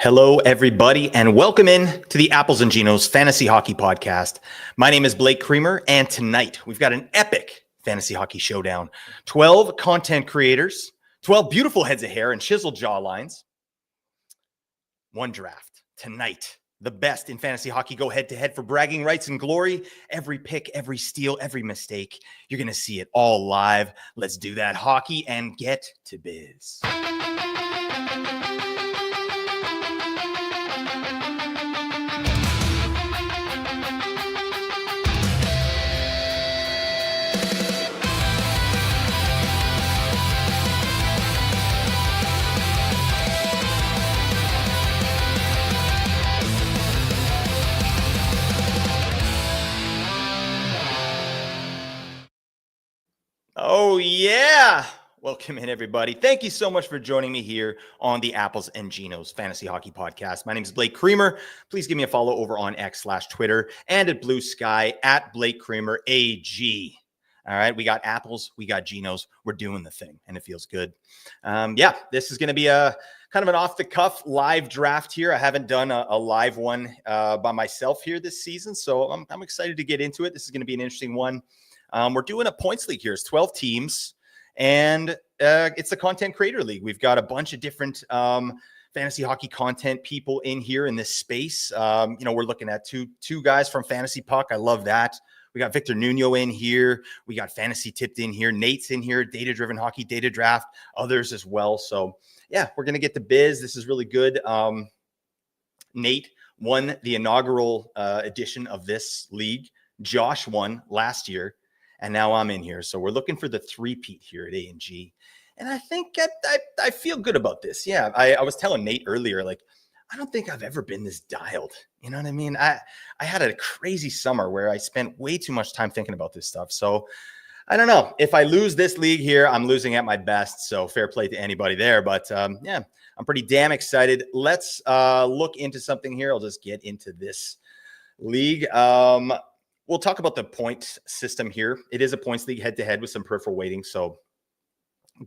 Hello, everybody, and welcome in to the Apples and Genos Fantasy Hockey Podcast. My name is Blake Creamer, and tonight we've got an epic fantasy hockey showdown. 12 content creators, 12 beautiful heads of hair and chiseled jawlines. One draft. Tonight, the best in fantasy hockey go head-to-head for bragging rights and glory. Every pick, every steal, every mistake. You're going to see it all live. Let's do that hockey and get to biz. Oh, yeah. Welcome in, everybody. Thank you so much for joining me here on the Apples and Genos Fantasy Hockey Podcast. My name is Blake Creamer. Please give me a follow over on X/Twitter and at Blue Sky at Blake Creamer AG. All right, we got Apples, we got Genos. We're doing the thing, and it feels good. This is going to be a kind of an off-the-cuff live draft here. I haven't done a live one by myself here this season, so I'm excited to get into it. This is going to be an interesting one. We're doing a points league here. It's 12 teams, and it's a content creator league. We've got a bunch of different fantasy hockey content people in here in this space. We're looking at two guys from FantasyPuck. I love that. We got Victor Nuno in here. We got FantasyTipped in here. Nate's in here. Data-driven hockey, DataDraft, others as well. So, yeah, we're going to get the biz. This is really good. Nate won the inaugural edition of this league. Josh won last year. And now I'm in here. So we're looking for the three-peat here at A&G. And I think I feel good about this. Yeah, I was telling Nate earlier, like, I don't think I've ever been this dialed. You know what I mean? I had a crazy summer where I spent way too much time thinking about this stuff. So I don't know. If I lose this league here, I'm losing at my best. So fair play to anybody there. But yeah, I'm pretty damn excited. Let's look into something here. I'll just get into this league. We'll talk about the point system here. It is a points league head-to-head with some peripheral weighting. So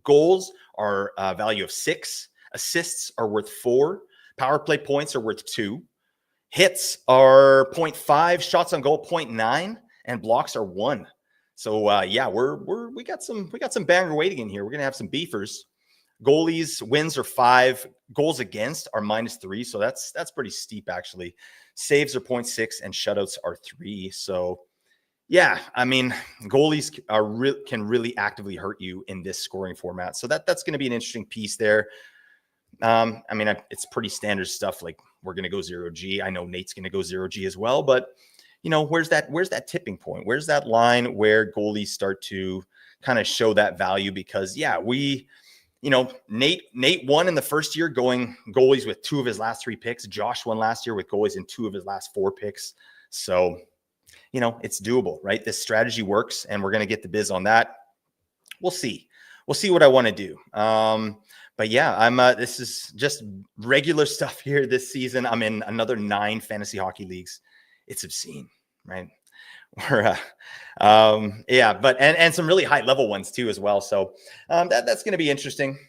goals are a value of 6. Assists are worth 4. Power play points are worth 2. Hits are 0.5. Shots on goal 0.9. And blocks are 1. So yeah, we got some banger weighting in here. We're gonna have some beefers. Goalies wins are 5. Goals against are -3. So that's pretty steep actually. Saves are 0.6 and shutouts are 3. So yeah, I mean, goalies can really actively hurt you in this scoring format. So that's going to be an interesting piece there. It's pretty standard stuff. Like we're going to go 0G. I know Nate's going to go 0G as well, but where's that tipping point? Where's that line where goalies start to kind of show that value? Because yeah, Nate won in the first year going goalies with 2 of his last 3 picks. Josh won last year with goalies in 2 of his last 4 picks. So, it's doable, right? This strategy works, and we're going to get the biz on that. We'll see. We'll see what I want to do. But yeah, this is just regular stuff here this season. I'm in another 9 fantasy hockey leagues. It's obscene, right? Or and some really high level ones too as well. So that's going to be interesting.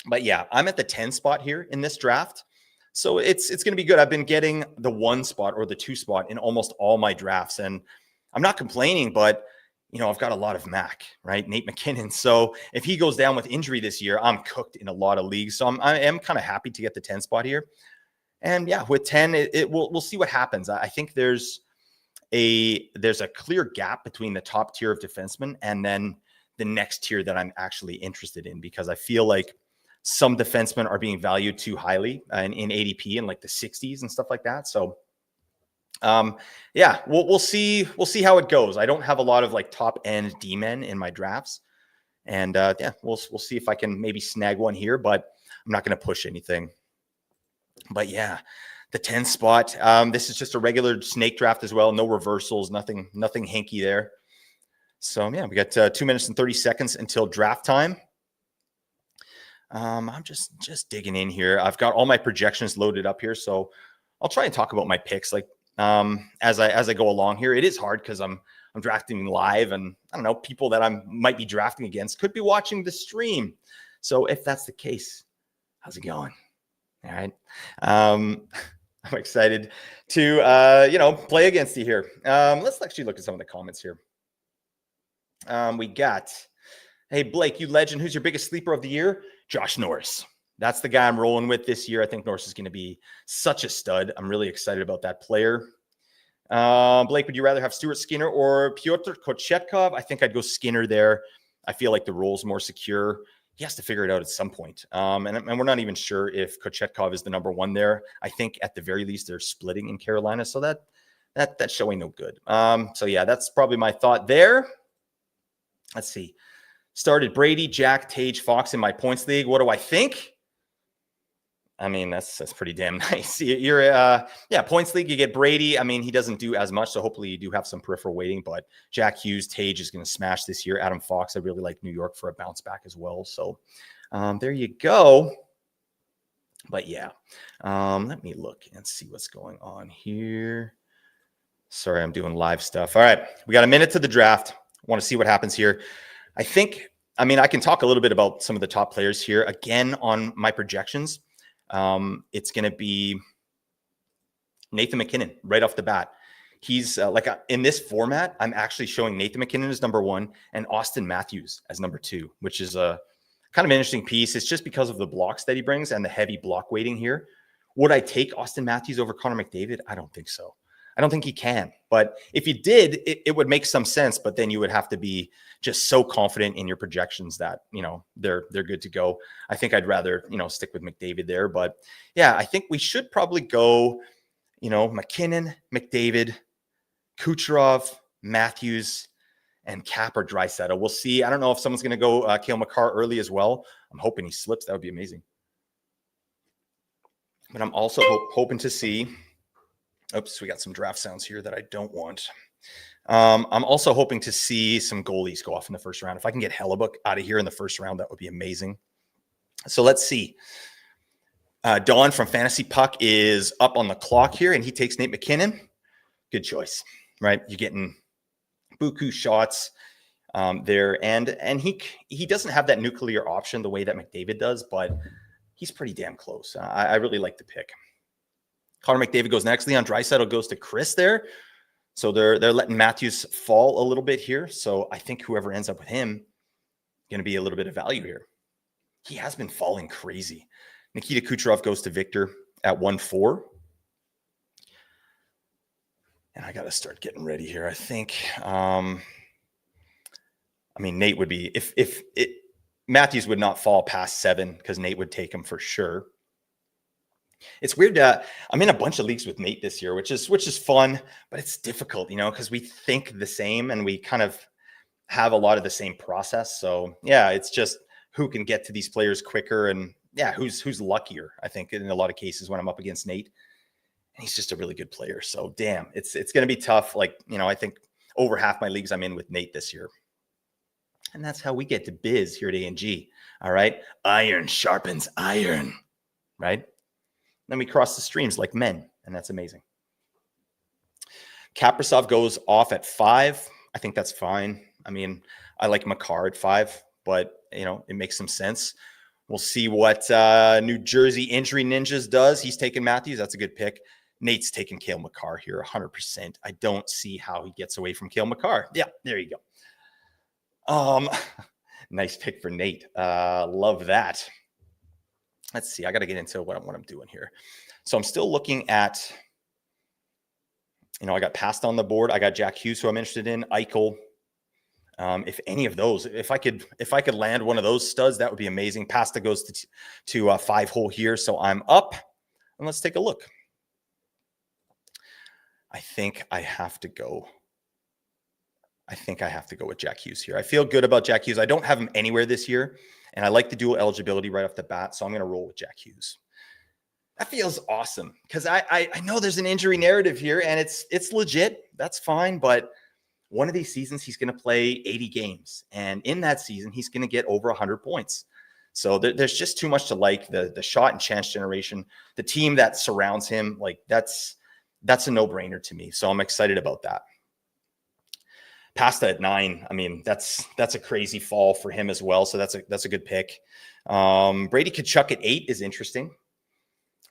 But yeah, I'm at the 10 spot here in this draft. So it's going to be good. I've been getting the 1 spot or the 2 spot in almost all my drafts, and I'm not complaining, but I've got a lot of Mac, right? Nate McKinnon. So if he goes down with injury this year, I'm cooked in a lot of leagues. So I am kind of happy to get the 10 spot here. And yeah, with 10, we'll see what happens. I think there's a clear gap between the top tier of defensemen and then the next tier that I'm actually interested in, because I feel like some defensemen are being valued too highly in ADP in like the 60s and stuff like that. So yeah, we'll see how it goes. I don't have a lot of like top end D-men in my drafts, and yeah, we'll see if I can maybe snag one here, but I'm not going to push anything. But yeah, the 10 spot. This is just a regular snake draft as well. No reversals, nothing hanky there. So yeah, we got 2 minutes and 30 seconds until draft time. I'm just digging in here. I've got all my projections loaded up here, so I'll try and talk about my picks like as I go along here. It is hard because I'm drafting live, and I don't know, people that I might be drafting against could be watching the stream. So if that's the case, how's it going? All right. I'm excited to, play against you here. Let's actually look at some of the comments here. We got, hey, Blake, you legend. Who's your biggest sleeper of the year? Josh Norris. That's the guy I'm rolling with this year. I think Norris is going to be such a stud. I'm really excited about that player. Blake, would you rather have Stuart Skinner or Pyotr Kochetkov? I think I'd go Skinner there. I feel like the role's more secure. He has to figure it out at some point. And we're not even sure if Kochetkov is the number one there. I think at the very least they're splitting in Carolina, so that's showing no good. So yeah, that's probably my thought there. Let's see. Started Brady, Jack, Tage, Fox in my points league. What do I think? I mean, that's pretty damn nice. You're points league, you get Brady. I mean, he doesn't do as much, so hopefully you do have some peripheral weighting, but Jack Hughes, Tage is going to smash this year. Adam Fox, I really like New York for a bounce back as well. So there you go. But yeah, let me look and see what's going on here. Sorry, I'm doing live stuff. All right, we got a minute to the draft. Want to see what happens here. I can talk a little bit about some of the top players here. Again, on my projections, it's going to be Nathan MacKinnon right off the bat. He's in this format, I'm actually showing Nathan MacKinnon as number one and Austin Matthews as number two, which is a kind of an interesting piece. It's just because of the blocks that he brings and the heavy block weighting here. Would I take Austin Matthews over Connor McDavid? I don't think so. I don't think he can. But if you did, it would make some sense. But then you would have to be just so confident in your projections that, they're good to go. I think I'd rather, stick with McDavid there. But yeah, I think we should probably go, McKinnon, McDavid, Kucherov, Matthews, and Cap or Draisaitl. We'll see. I don't know if someone's going to go Cale Makar early as well. I'm hoping he slips. That would be amazing. But I'm also hoping to see... Oops, we got some draft sounds here that I don't want. I'm also hoping to see some goalies go off in the first round. If I can get Hellebuck out of here in the first round, that would be amazing. So let's see. Don from FantasyPuck is up on the clock here, and he takes Nate MacKinnon. Good choice, right? You're getting buku shots there, and he doesn't have that nuclear option the way that McDavid does, but he's pretty damn close. I really like the pick. Connor McDavid goes next. Leon Draisaitl goes to Chris there. So they're letting Matthews fall a little bit here. So I think whoever ends up with him going to be a little bit of value here. He has been falling crazy. Nikita Kucherov goes to Victor at 1-4. And I got to start getting ready here. I think, Nate would be, if Matthews would not fall past 7 because Nate would take him for sure. It's weird. I'm in a bunch of leagues with Nate this year, which is fun, but it's difficult, because we think the same and we kind of have a lot of the same process. So yeah, it's just who can get to these players quicker and yeah, who's luckier. I think in a lot of cases when I'm up against Nate, and he's just a really good player. So damn, it's going to be tough. I think over half my leagues I'm in with Nate this year. And that's how we get to biz here at A&G. All right. Iron sharpens iron, right? Then we cross the streams like men, and that's amazing. Kaprizov goes off at 5. I think that's fine. I like Makar at 5, but, it makes some sense. We'll see what New Jersey Injury Ninjas does. He's taking Matthews. That's a good pick. Nate's taking Cale Makar here, 100%. I don't see how he gets away from Cale Makar. Yeah, there you go. Nice pick for Nate. Love that. Let's see. I got to get into what I'm doing here. So I'm still looking at, I got passed on the board. I got Jack Hughes, who I'm interested in. Eichel. If any of those, if I could land one of those studs, that would be amazing. Pasta goes to 5-hole here. So I'm up, and let's take a look. I think I have to go with Jack Hughes here. I feel good about Jack Hughes. I don't have him anywhere this year. And I like the dual eligibility right off the bat, so I'm going to roll with Jack Hughes. That feels awesome because I know there's an injury narrative here, and it's legit. That's fine, but one of these seasons he's going to play 80 games, and in that season he's going to get over 100 points. So there's just too much to like. The shot and chance generation, the team that surrounds him, that's a no-brainer to me. So I'm excited about that. Pasta at 9. That's a crazy fall for him as well. So that's a good pick. Brady Tkachuk at 8 is interesting.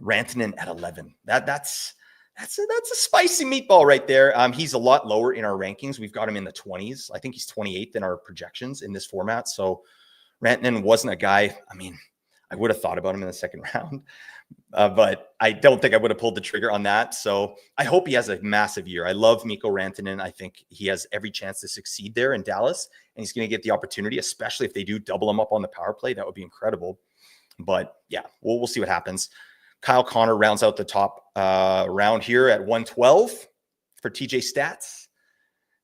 Rantanen at 11. That's a spicy meatball right there. He's a lot lower in our rankings. We've got him in the 20s. I think he's 28th in our projections in this format. So Rantanen wasn't a guy. I mean, I would have thought about him in the second round, but I don't think I would have pulled the trigger on that. So I hope he has a massive year. I love Mikko Rantanen. I think he has every chance to succeed there in Dallas, and he's going to get the opportunity, especially if they do double him up on the power play. That would be incredible. But yeah, we'll see what happens. Kyle Connor rounds out the top round here at 112 for TJ Stats.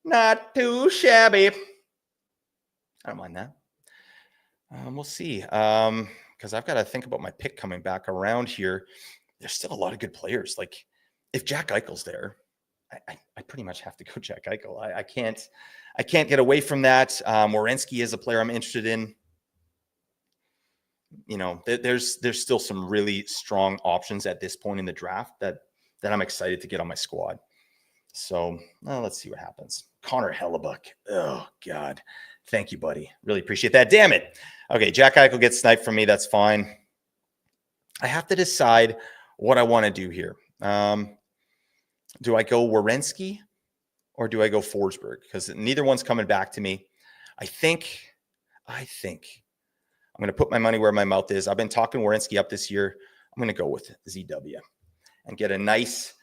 Not too shabby. I don't mind that. We'll see. Because I've got to think about my pick coming back around here. There's still a lot of good players. Like if Jack Eichel's there, I pretty much have to go Jack Eichel. I can't get away from that. Werenski is a player I'm interested in. You know, there's still some really strong options at this point in the draft that I'm excited to get on my squad. So let's see what happens. Connor Hellebuck. Oh, God. Thank you, buddy. Really appreciate that. Damn it. Okay, Jack Eichel gets sniped from me. That's fine. I have to decide what I want to do here. Do I go Werenski or do I go Forsberg? Because neither one's coming back to me. I think I'm going to put my money where my mouth is. I've been talking Werenski up this year. I'm going to go with ZW and get a nice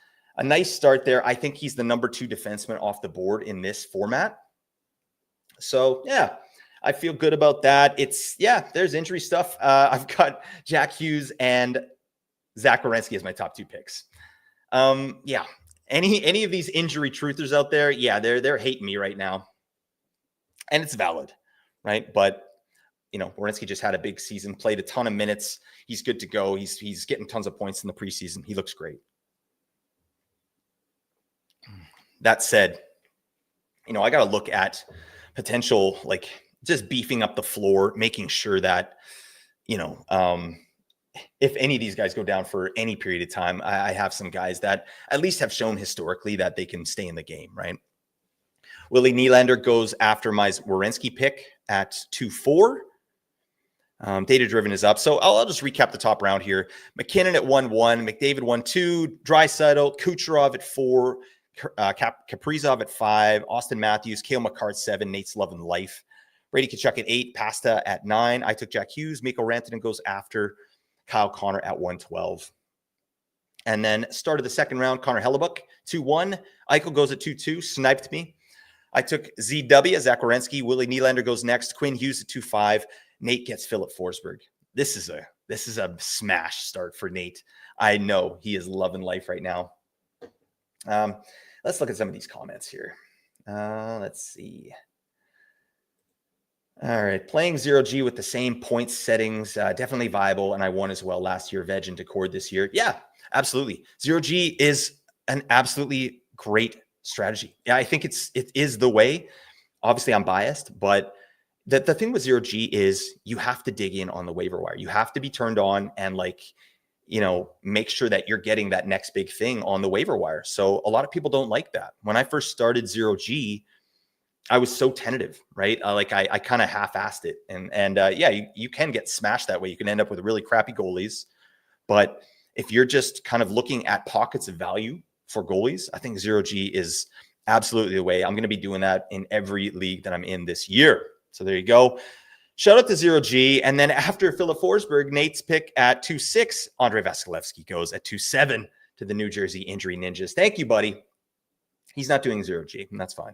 start there. I think he's the number 2 defenseman off the board in this format. So, yeah, I feel good about that. There's injury stuff. I've got Jack Hughes and Zach Werenski as my top 2 picks. Any of these injury truthers out there, they're hating me right now. And it's valid, right? But you know, Werenski just had a big season, played a ton of minutes. He's good to go. He's getting tons of points in the preseason. He looks great. That said, you know, I got to look at potential, like just beefing up the floor, making sure that, you know, if any of these guys go down for any period of time, I have some guys that at least have shown historically that they can stay in the game, right? Willie Nylander goes after my Werenski pick at 2-4. Data driven is up. So I'll just recap the top round here. McKinnon at 1-1, McDavid 1-2, Draisaitl, Kucherov at 4, Kaprizov at 5, Austin Matthews, Cale McCart 7, Nate's Loving Life, Brady Tkachuk at 8, Pasta at 9. I took Jack Hughes. Mikko Rantanen goes after Kyle Connor at 112. And then start of the second round, Connor Hellebuck 2-1. Eichel goes at 2-2, sniped me. I took ZW, Zach Werenski. Willie Nylander goes next. Quinn Hughes at 2-5. Nate gets Philip Forsberg. This is a smash start for Nate. I know he is loving life right now. Let's look at some of these comments here. Let's see. All right. Playing 0G with the same points settings, definitely viable. And I won as well last year, Veg and Decord this year. Yeah, absolutely. 0G is an absolutely great strategy. Yeah, I think it is the way. Obviously, I'm biased, but the thing with 0G is you have to dig in on the waiver wire. You have to be turned on and make sure that you're getting that next big thing on the waiver wire. So a lot of people don't like that. When I first started 0G, I was so tentative, right? I kind of half-assed it. And you can get smashed that way. You can end up with really crappy goalies. But if you're just kind of looking at pockets of value for goalies, I think 0G is absolutely the way. I'm going to be doing that in every league that I'm in this year. So there you go. Shout out to 0G. And then after Philip Forsberg, Nate's pick at 2-6, Andrei Vasilevsky goes at 2-7 to the New Jersey Injury Ninjas. Thank you, buddy. He's not doing 0G, and that's fine.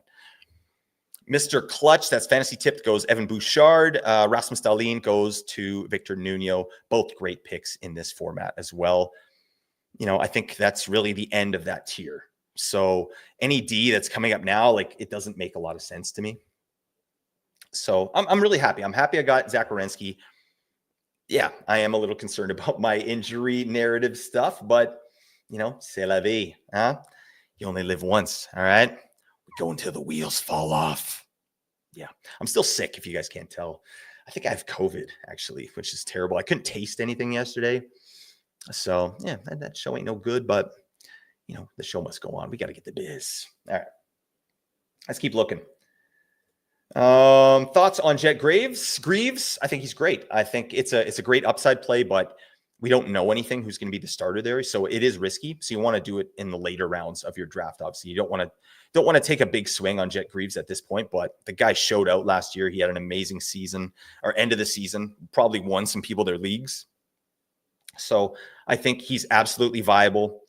Mr. Clutch, that's Fantasy Tipped, goes Evan Bouchard. Rasmus Dahlin goes to Victor Nuno. Both great picks in this format as well. You know, I think that's really the end of that tier. So any D that's coming up now, it doesn't make a lot of sense to me. So I'm really happy. I'm happy I got Zach Werenski. Yeah, I am a little concerned about my injury narrative stuff, but, c'est la vie, huh? You only live once, all right? We go until the wheels fall off. Yeah, I'm still sick, if you guys can't tell. I think I have COVID, actually, which is terrible. I couldn't taste anything yesterday. So, yeah, that show ain't no good, but, the show must go on. We got to get the biz. All right. Let's keep looking. Thoughts on Jet Greaves? I think he's great. I think it's a great upside play, but we don't know anything who's going to be the starter there. So it is risky. So you want to do it in the later rounds of your draft. Obviously, you don't want to take a big swing on Jet Greaves at this point, but the guy showed out last year. He had an amazing season, or end of the season, probably won some people their leagues. So I think he's absolutely viable.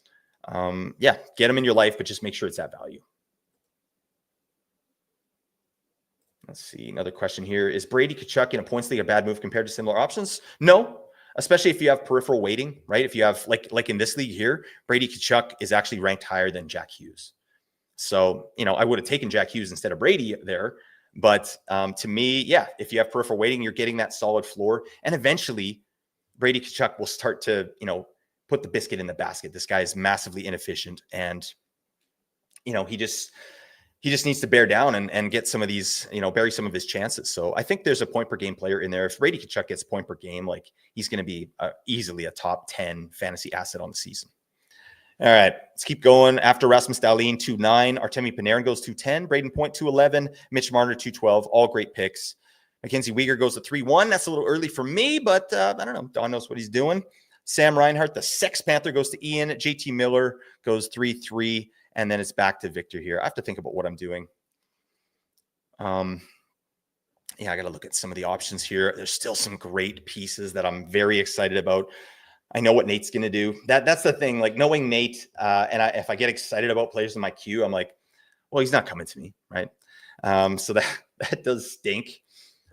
Yeah, get him in your life, but just make sure it's at value. Let's see. Another question here. Is Brady Tkachuk in a points league a bad move compared to similar options? No, especially if you have peripheral weighting, right? If you have, like in this league here, Brady Tkachuk is actually ranked higher than Jack Hughes. So, I would have taken Jack Hughes instead of Brady there. But to me, yeah, if you have peripheral weighting, you're getting that solid floor. And eventually, Brady Tkachuk will start to, put the biscuit in the basket. This guy is massively inefficient. And, he just needs to bear down and get some of these, bury some of his chances. So I think there's a point per game player in there. If Brady Tkachuk gets a point per game, like he's going to be easily a top 10 fantasy asset on the season. All right, let's keep going. After Rasmus Dahlin, 2.9. Artemi Panarin goes 2.10. Braden Point, 2.11. Mitch Marner, 2.12. All great picks. Mackenzie Weegar goes to 3.1. That's a little early for me, but I don't know. Don knows what he's doing. Sam Reinhart, the Sex Panther, goes to Ian. JT Miller goes 3.3. And then it's back to Victor here. I have to think about what I'm doing. Yeah, I got to look at some of the options here. There's still some great pieces that I'm very excited about. I know what Nate's going to do. That's the thing. Like knowing Nate, if I get excited about players in my queue, I'm like, well, he's not coming to me, right? So that does stink.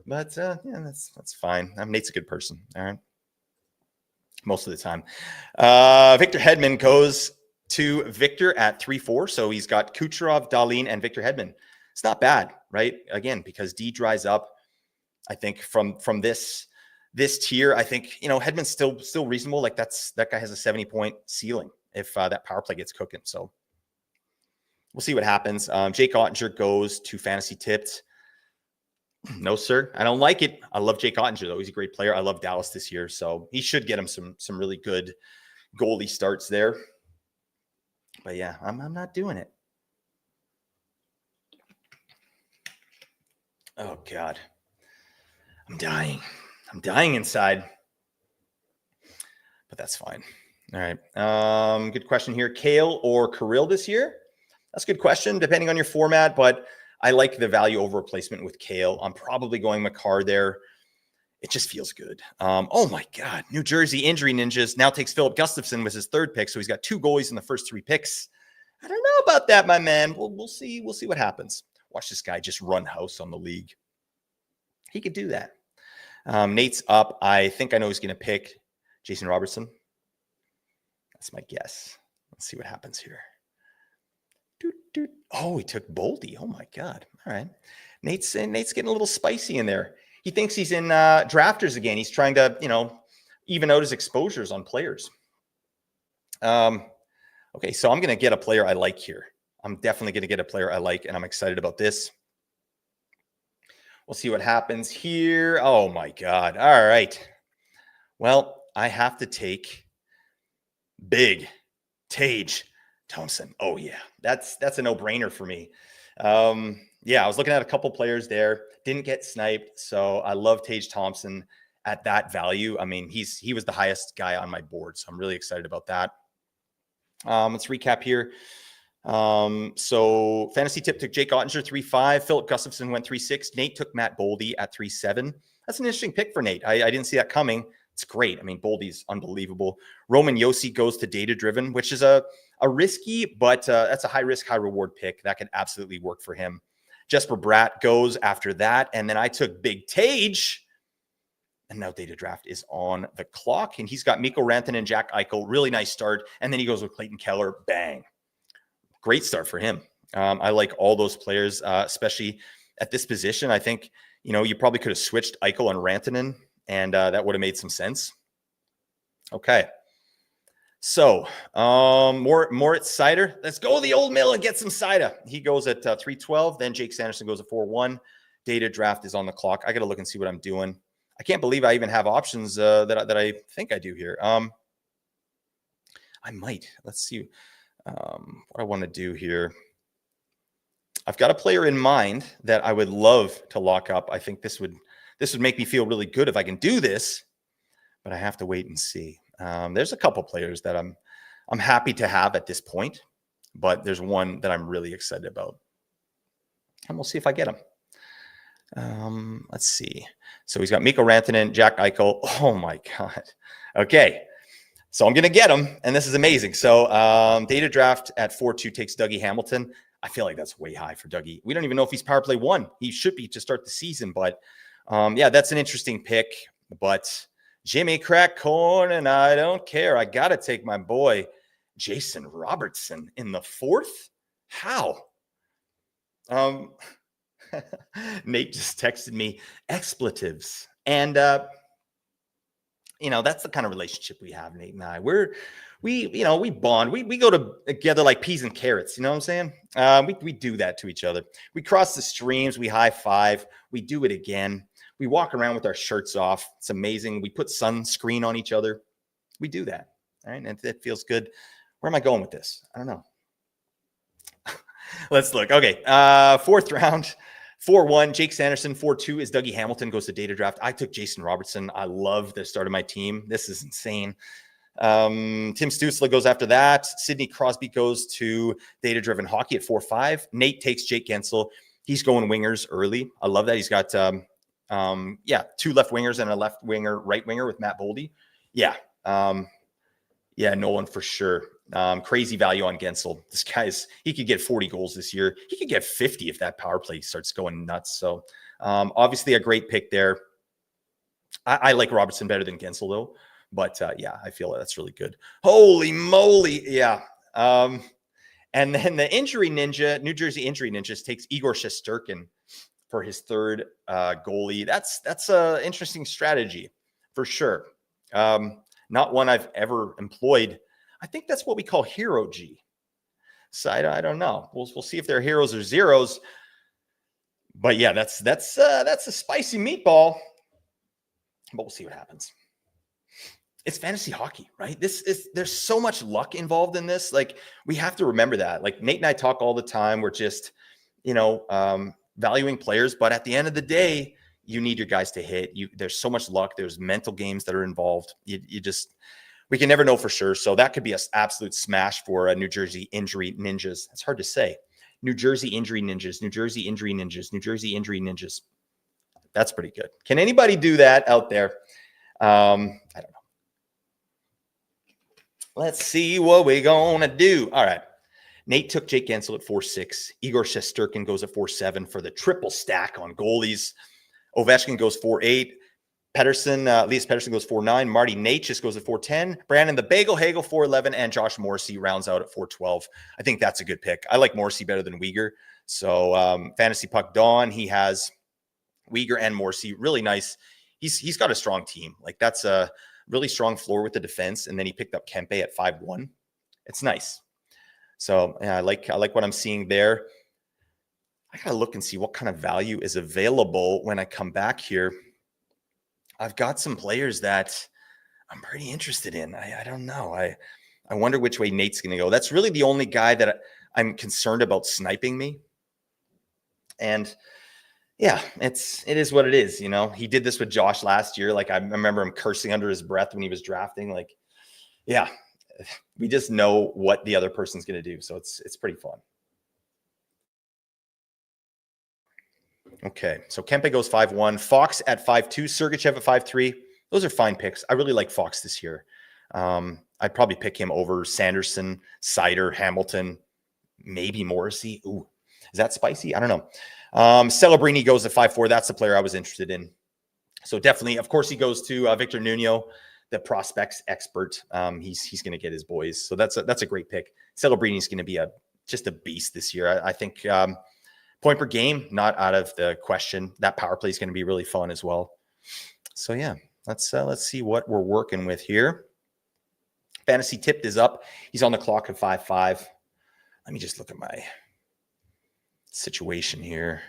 But yeah, that's fine. Nate's a good person. All right, most of the time. Victor Hedman goes to Victor at 3.4. So he's got Kucherov, Dahlin, and Victor Hedman. It's not bad, right? Again, because D dries up. I think from this tier, I think, Hedman's still reasonable. Like that guy has a 70-point ceiling if that power play gets cooking. So we'll see what happens. Jake Ottinger goes to FantasyTipped. No, sir. I don't like it. I love Jake Ottinger, though. He's a great player. I love Dallas this year. So he should get him some really good goalie starts there. But yeah, I'm not doing it. Oh, God. I'm dying inside. But that's fine. All right. Good question here. Kale or Kirill this year? That's a good question, depending on your format. But I like the value over replacement with Kale. I'm probably going Makar there. It just feels good. Oh, my God. New Jersey Injury Ninjas now takes Philip Gustafson with his third pick. So he's got 2 goalies in the first 3 picks. I don't know about that, my man. We'll see. We'll see what happens. Watch this guy just run house on the league. He could do that. Nate's up. I think I know he's going to pick Jason Robertson. That's my guess. Let's see what happens here. Oh, he took Boldy. Oh, my God. All right. Nate's getting a little spicy in there. He thinks he's in drafters again. He's trying to, even out his exposures on players. Okay, so I'm going to get a player I like here. I'm definitely going to get a player I like, and I'm excited about this. We'll see what happens here. Oh, my God. All right. Well, I have to take big Tage Thompson. Oh, yeah. That's a no-brainer for me. Yeah, I was looking at a couple players there. Didn't get sniped, so I love Tage Thompson at that value. I mean, he was the highest guy on my board, so I'm really excited about that. Let's recap here. So FantasyTipped took Jake Ottinger 3.5. Philip Gustafson went 3.6. Nate took Matt Boldy at 3.7. That's an interesting pick for Nate. I didn't see that coming. It's great. I mean, Boldy's unbelievable. Roman Josi goes to Data Driven, which is a risky, but that's a high risk, high reward pick. That could absolutely work for him. Jesper Bratt goes after that. And then I took Big Tage. And now DataDraft is on the clock. And he's got Mikko Rantanen and Jack Eichel. Really nice start. And then he goes with Clayton Keller. Bang. Great start for him. I like all those players, especially at this position. I think, you probably could have switched Eichel and Rantanen, and that would have made some sense. Okay. So, Moritz Seider. Let's go to the old mill and get some Seider. He goes at 3.12. Then Jake Sanderson goes at 4.1. DataDraft is on the clock. I got to look and see what I'm doing. I can't believe I even have options that I think I do here. I might. Let's see what I want to do here. I've got a player in mind that I would love to lock up. I think this would make me feel really good if I can do this, but I have to wait and see. There's a couple players that I'm happy to have at this point, but there's one that I'm really excited about, and we'll see if I get him. Let's see. So he's got Mikko Rantanen, Jack Eichel. Oh my God. Okay. So I'm going to get him, and this is amazing. So DataDraft at 4-2 takes Dougie Hamilton. I feel like that's way high for Dougie. We don't even know if he's power play 1. He should be to start the season, but yeah, that's an interesting pick. But Jimmy Crack Corn, and I don't care. I got to take my boy Jason Robertson in the 4th. How? Nate just texted me expletives, and that's the kind of relationship we have, Nate and I. We bond. We go together like peas and carrots. You know what I'm saying? We do that to each other. We cross the streams. We high five. We do it again. We walk around with our shirts off. It's amazing. We put sunscreen on each other. We do that. All right. And it feels good. Where am I going with this? I don't know. Let's look. Okay. 4th round. 4-1, Jake Sanderson. 4-2 is Dougie Hamilton, goes to DataDraft. I took Jason Robertson. I love the start of my team. This is insane. Tim Stutzla goes after that. Sidney Crosby goes to Data-Driven Hockey at 4-5. Nate takes Jake Gensel. He's going wingers early. I love that. He's got, 2 left wingers and a left winger, right winger with Matt Boldy. Yeah. Nolan for sure. Crazy value on Gensel. This guy's, he could get 40 goals this year. He could get 50 if that power play starts going nuts. So obviously a great pick there. I like Robertson better than Gensel though. But yeah, I feel that's really good. Holy moly. Yeah. And then the injury ninja, New Jersey injury ninjas takes Igor Shesterkin for his 3rd goalie. That's a interesting strategy for sure. Not one I've ever employed. I think that's what we call hero G. So I don't know. We'll see if they're heroes or zeros. But yeah, that's a spicy meatball. But we'll see what happens. It's fantasy hockey, right? There's so much luck involved in this. Like, we have to remember that. Like, Nate and I talk all the time. We're just, valuing players. But at the end of the day, you need your guys to hit. There's so much luck. There's mental games that are involved. We can never know for sure. So that could be an absolute smash for New Jersey injury ninjas. It's hard to say. New Jersey injury ninjas, New Jersey injury ninjas, New Jersey injury ninjas. That's pretty good. Can anybody do that out there? I don't know. Let's see what we're going to do. All right. Nate took Jake Gensel at 4-6. Igor Shesterkin goes at 4-7 for the triple stack on goalies. Ovechkin goes 4-8. Elias Pettersson goes 4-9. Marty Natchez goes at 4-10. Brandon the Bagel Hagel 4-11. And Josh Morrissey rounds out at 4-12. I think that's a good pick. I like Morrissey better than Weegar. So FantasyPuck Dawn, he has Weegar and Morrissey. Really nice. He's got a strong team. Like, that's a really strong floor with the defense. And then he picked up Kempe at 5-1. It's nice. So yeah, I like what I'm seeing there. I got to look and see what kind of value is available when I come back here. I've got some players that I'm pretty interested in. I don't know. I wonder which way Nate's going to go. That's really the only guy that I'm concerned about sniping me. And yeah, it is what it is. He did this with Josh last year. Like, I remember him cursing under his breath when he was drafting. Like, yeah, we just know what the other person's going to do. So it's pretty fun. Okay, so Kempe goes 5-1. Fox at 5-2. Sergachev at 5-3. Those are fine picks. I really like Fox this year. I'd probably pick him over Sanderson, Sider, Hamilton, maybe Morrissey. Ooh, is that spicy? I don't know. Celebrini goes at 5-4. That's the player I was interested in. So definitely, of course, he goes to Victor Nuno, the prospects expert. He's going to get his boys. So that's a great pick. Celebrini's going to be just a beast this year. I think point per game, not out of the question. That power play is going to be really fun as well. So yeah, let's see what we're working with here. FantasyTipped is up. He's on the clock at 5-5. Let me just look at my situation here.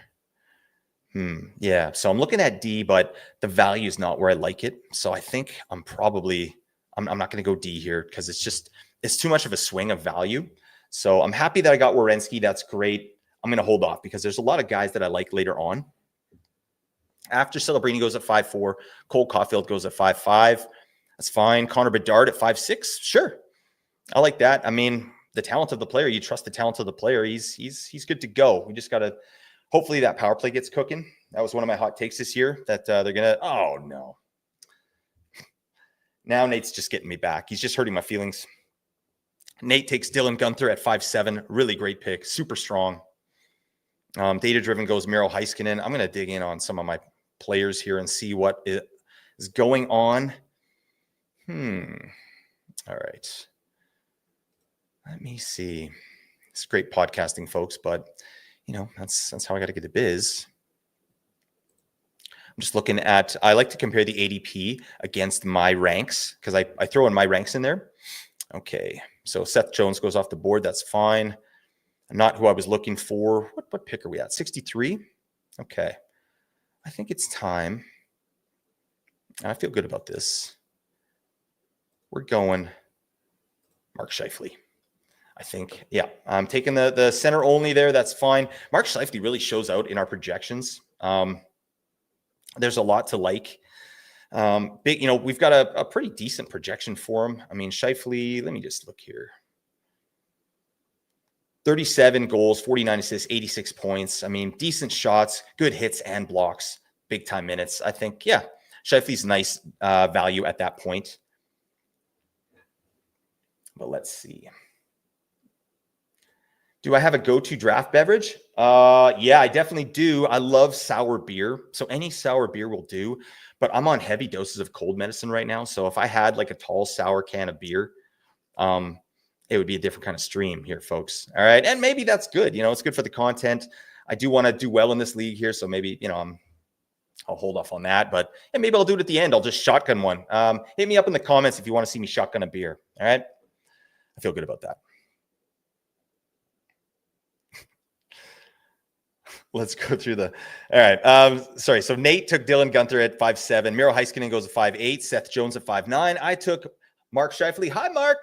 Yeah, so I'm looking at D, but the value is not where I like it. So I think I'm not going to go D here because it's too much of a swing of value. So I'm happy that I got Werenski. That's great. I'm going to hold off because there's a lot of guys that I like later on. After Celebrini goes at 5-4, Cole Caulfield goes at 5-5. That's fine. Connor Bedard at 5'6". Sure. I like that. I mean, the talent of the player, you trust the talent of the player. He's good to go. We just got to, hopefully that power play gets cooking. That was one of my hot takes this year that they're going to, oh no. Now Nate's just getting me back. He's just hurting my feelings. Nate takes Dylan Guenther at 5'7". Really great pick. Super strong. Data-driven goes Miro Heiskanen. I'm going to dig in on some of my players here and see what is going on. All right. Let me see. It's great podcasting, folks, but, that's how I got to get the biz. I'm just looking at, I like to compare the ADP against my ranks because I throw in my ranks in there. Okay, so Seth Jones goes off the board. That's fine. Not who I was looking for. What pick are we at? 63? Okay. I think it's time. I feel good about this. We're going Mark Scheifele. I think, yeah. I'm taking the center only there. That's fine. Mark Scheifele really shows out in our projections. There's a lot to like. We've got a pretty decent projection for him. I mean, Scheifele, let me just look here. 37 goals, 49 assists, 86 points. I mean, decent shots, good hits and blocks, big time minutes. I think, yeah, Scheifele's nice value at that point. But let's see. Do I have a go-to draft beverage? Yeah, I definitely do. I love sour beer. So any sour beer will do. But I'm on heavy doses of cold medicine right now. So if I had like a tall sour can of beer, it would be a different kind of stream here, folks. All right. And maybe that's good. It's good for the content. I do want to do well in this league here. So maybe, I'll hold off on that. But maybe I'll do it at the end. I'll just shotgun one. Hit me up in the comments if you want to see me shotgun a beer. All right. I feel good about that. Let's go through all right. Sorry. So Nate took Dylan Guenther at 5'7". Miro Heiskanen goes at 5'8". Seth Jones at 5'9". I took Mark Scheifele. Hi, Mark.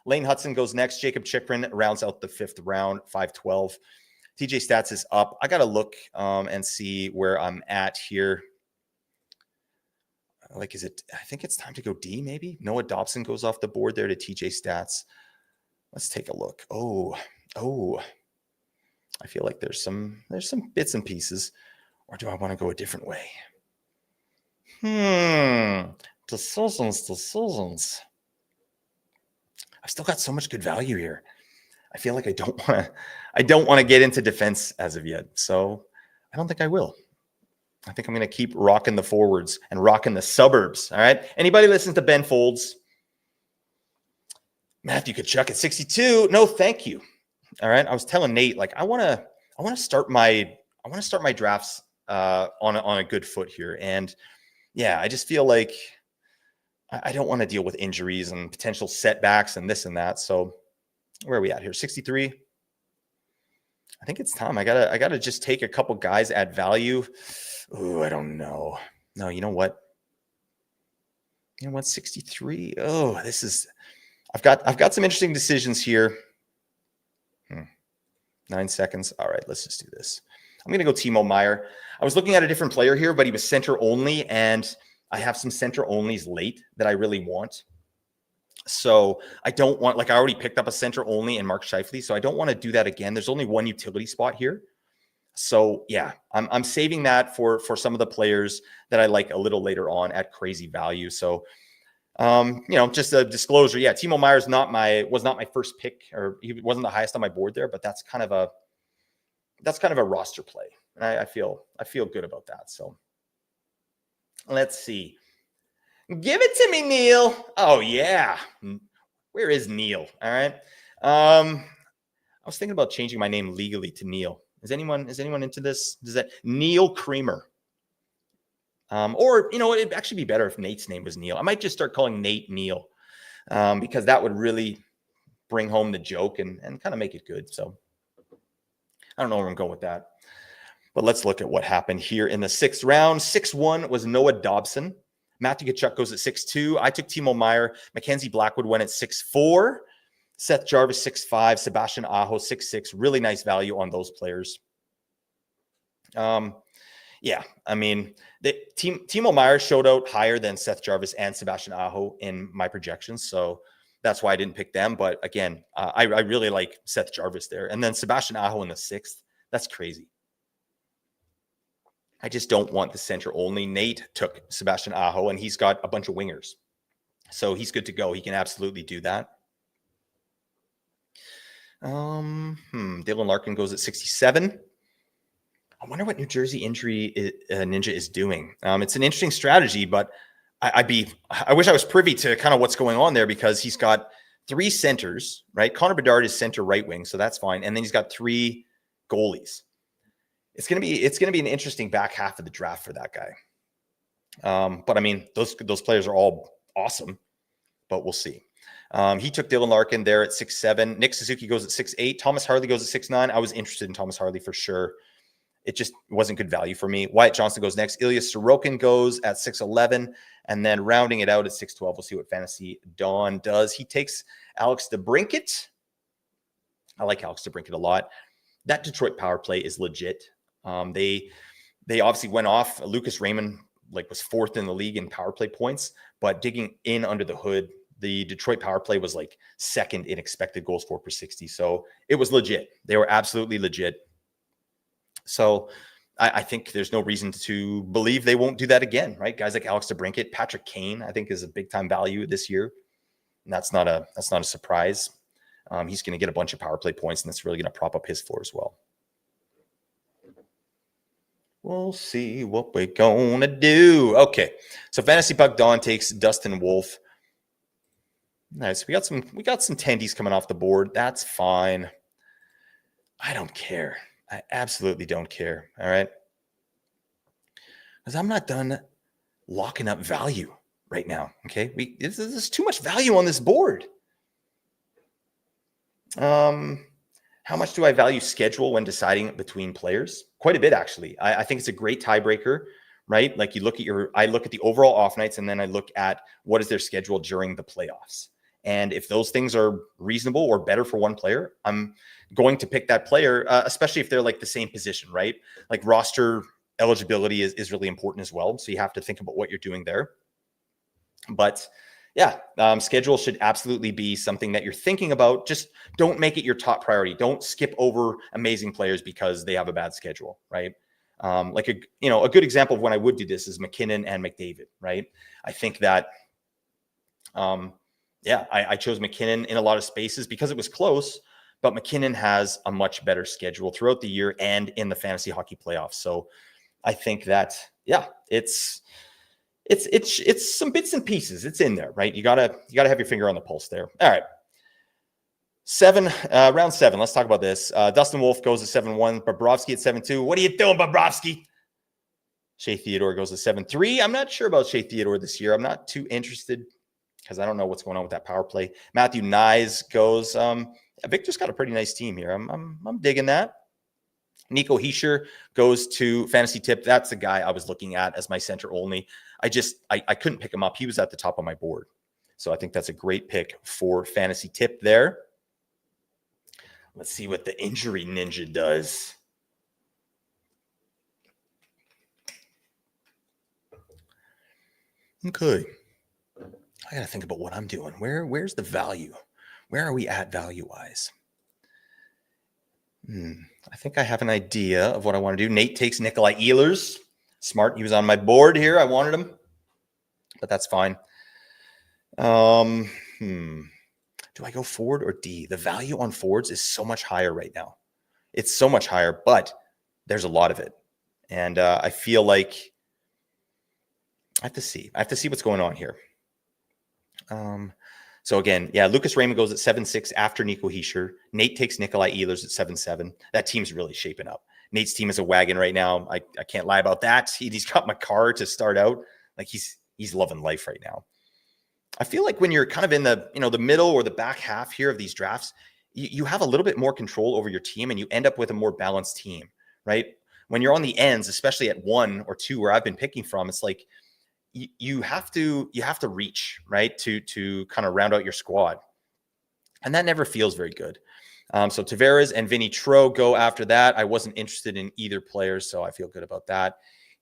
Lane Hudson goes next. Jacob Chikrin rounds out the 5th round, 5'12". TJ Stats is up. I got to look and see where I'm at here. I think it's time to go D maybe. Noah Dobson goes off the board there to TJ Stats. Let's take a look. Oh. I feel like there's some bits and pieces, or do I want to go a different way? Decisions. I've still got so much good value here. I feel like I don't want to get into defense as of yet. So I don't think I will. I think I'm going to keep rocking the forwards and rocking the suburbs. All right. Anybody listens to Ben Folds? Matthew Tkachuk at 62. No, thank you. All right. I was telling Nate, I want to start my drafts on a good foot here. And yeah, I just feel like I don't want to deal with injuries and potential setbacks and this and that. So where are we at here? 63. I think it's time. I gotta just take a couple guys at value. Ooh, I don't know. No, you know what? 63. Oh, I've got some interesting decisions here. 9 seconds. All right, let's just do this. I'm going to go Timo Meier. I was looking at a different player here, but he was center only, and I have some center onlys late that I really want. So I don't want, I already picked up a center only in Mark Scheifele, so I don't want to do that again. There's only one utility spot here. So yeah, I'm saving that for some of the players that I like a little later on at crazy value. So just a disclosure. Yeah, Timo Meier was not my first pick, or he wasn't the highest on my board there, but that's kind of a roster play. And I feel good about that. So let's see. Give it to me, Neil. Oh yeah. Where is Neil? All right. I was thinking about changing my name legally to Neil. Is anyone into this? Does that Neil Creamer? Or, it'd actually be better if Nate's name was Neil. I might just start calling Nate Neil, because that would really bring home the joke and kind of make it good. So I don't know where I'm going with that. But let's look at what happened here in the 6th round. 6-1 was Noah Dobson. Matthew Tkachuk goes at 6-2. I took Timo Meier. Mackenzie Blackwood went at 6-4. Seth Jarvis, 6'5". Sebastian Aho, 6'6". Really nice value on those players. Yeah, I mean, Timo Meyer showed out higher than Seth Jarvis and Sebastian Aho in my projections, so that's why I didn't pick them. But again, I really like Seth Jarvis there, and then Sebastian Aho in the 6th. That's crazy. I just don't want the center only. Nate took Sebastian Aho, and he's got a bunch of wingers, so he's good to go. He can absolutely do that. Dylan Larkin goes at 67. I wonder what New Jersey injury Ninja is doing. It's an interesting strategy, but I wish I was privy to kind of what's going on there, because he's got 3 centers, right? Connor Bedard is center right wing, so that's fine. And then he's got 3 goalies. It's gonna be an interesting back half of the draft for that guy. But I mean, those players are all awesome, but we'll see. He took Dylan Larkin there at 6'7". Nick Suzuki goes at 6'8". Thomas Harley goes at 6'9". I was interested in Thomas Harley for sure. It just wasn't good value for me. Wyatt Johnson goes next. Ilya Sorokin goes at 6'11", and then rounding it out at 6'12". We'll see what Fantasy Dawn does. He takes Alex DeBrincat. I like Alex DeBrincat a lot. That Detroit power play is legit. They obviously went off. Lucas Raymond was 4th in the league in power play points, but digging in under the hood, the Detroit power play was 2nd in expected goals for per 60. So it was legit. They were absolutely legit. So I think there's no reason to believe they won't do that again, right? Guys like Alex DeBrincat, Patrick Kane, I think is a big time value this year. And that's not a surprise. He's going to get a bunch of power play points, and that's really going to prop up his floor as well. We'll see what we're going to do. Okay. So FantasyPuck Dawn takes Dustin Wolf. Nice. We got some tendies coming off the board. That's fine. I don't care. I absolutely don't care. All right. Because I'm not done locking up value right now. Okay. There's too much value on this board. How much do I value schedule when deciding between players? Quite a bit, actually. I think it's a great tiebreaker, right? I look at the overall off nights, and then I look at what is their schedule during the playoffs. And if those things are reasonable or better for one player, I'm going to pick that player, especially if they're the same position, right? Roster eligibility is really important as well. So you have to think about what you're doing there. But yeah, schedule should absolutely be something that you're thinking about. Just don't make it your top priority. Don't skip over amazing players because they have a bad schedule, right? A good example of when I would do this is McKinnon and McDavid, right? I think that, I chose McKinnon in a lot of spaces because it was close, but McKinnon has a much better schedule throughout the year and in the fantasy hockey playoffs. So I think that, it's some bits and pieces. It's in there, right? You gotta have your finger on the pulse there. All right. Round 7. Let's talk about this. Dustin Wolf goes to 7-1. Bobrovsky at 7-2. What are you doing, Bobrovsky? Shea Theodore goes to 7-3. I'm not sure about Shea Theodore this year. I'm not too interested because I don't know what's going on with that power play. Matthew Nyes goes. Victor's got a pretty nice team here. I'm digging that. Nico Hischier goes to FantasyTipped. That's the guy I was looking at as my center only. I couldn't pick him up. He was at the top of my board. So I think that's a great pick for FantasyTipped there. Let's see what the injury ninja does. Okay. I got to think about what I'm doing. Where's the value? Where are we at value-wise? I think I have an idea of what I want to do. Nate takes Nikolai Ehlers. Smart. He was on my board here. I wanted him, but that's fine. Do I go forward or D? The value on forwards is so much higher right now. It's so much higher, but there's a lot of it. And I feel like I have to see what's going on here. So again, Lucas Raymond goes at 7-6 after Nico Hischier. Nate takes Nikolai Ehlers at 7-7. That team's really shaping up. Nate's team is a wagon right now. I can't lie about that. He's got my car to start out. He's loving life right now. I feel like when you're kind of in the middle or the back half here of these drafts, you have a little bit more control over your team and you end up with a more balanced team, right? When you're on the ends, especially at 1 or 2 where I've been picking from, it's like you have to reach, right, to kind of round out your squad. And that never feels very good. So Tavares and Vinny Tro go after that. I wasn't interested in either player, so I feel good about that.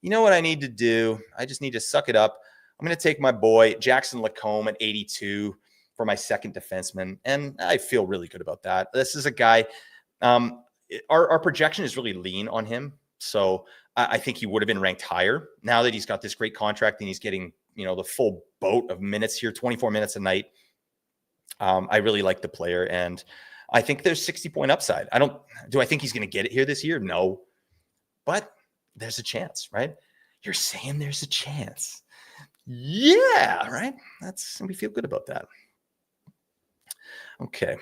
you know what I need to do? I just need to suck it up. I'm going to take my boy Jackson Lacombe at 82 for my second defenseman, and I feel really good about that. This is a guy, our projection is really lean on him, so I think he would have been ranked higher. Now that he's got this great contract and he's getting, the full boat of minutes here, 24 minutes a night, I really like the player, and I think there's 60-point upside. Do I think he's going to get it here this year? No, but there's a chance, right? You're saying there's a chance. Yeah, right? We feel good about that. Okay.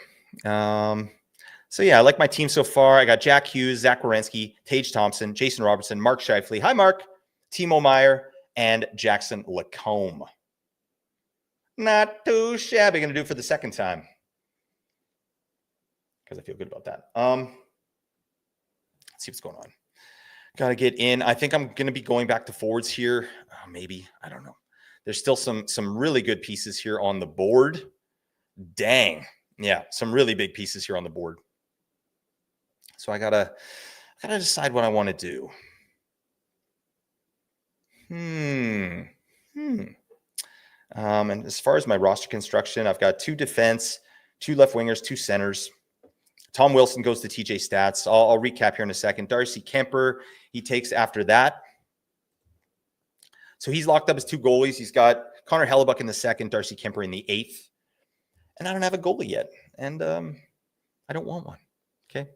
So yeah, I like my team so far. I got Jack Hughes, Zach Werenski, Tage Thompson, Jason Robertson, Mark Scheifele. Hi, Mark. Timo Meyer, and Jackson Lacombe. Not too shabby. Going to do it for the second time because I feel good about that. Let's see what's going on. Got to get in. I think I'm going to be going back to forwards here. Maybe. I don't know. There's still some really good pieces here on the board. Dang. Yeah, some really big pieces here on the board. So I gotta decide what I want to do. And as far as my roster construction, I've got 2 defense, 2 left wingers, 2 centers. Tom Wilson goes to TJ Stats. I'll recap here in a second. Darcy Kemper, he takes after that. So he's locked up as 2 goalies. He's got Connor Hellebuck in the second, Darcy Kemper in the 8th. And I don't have a goalie yet. And I don't want one. Okay?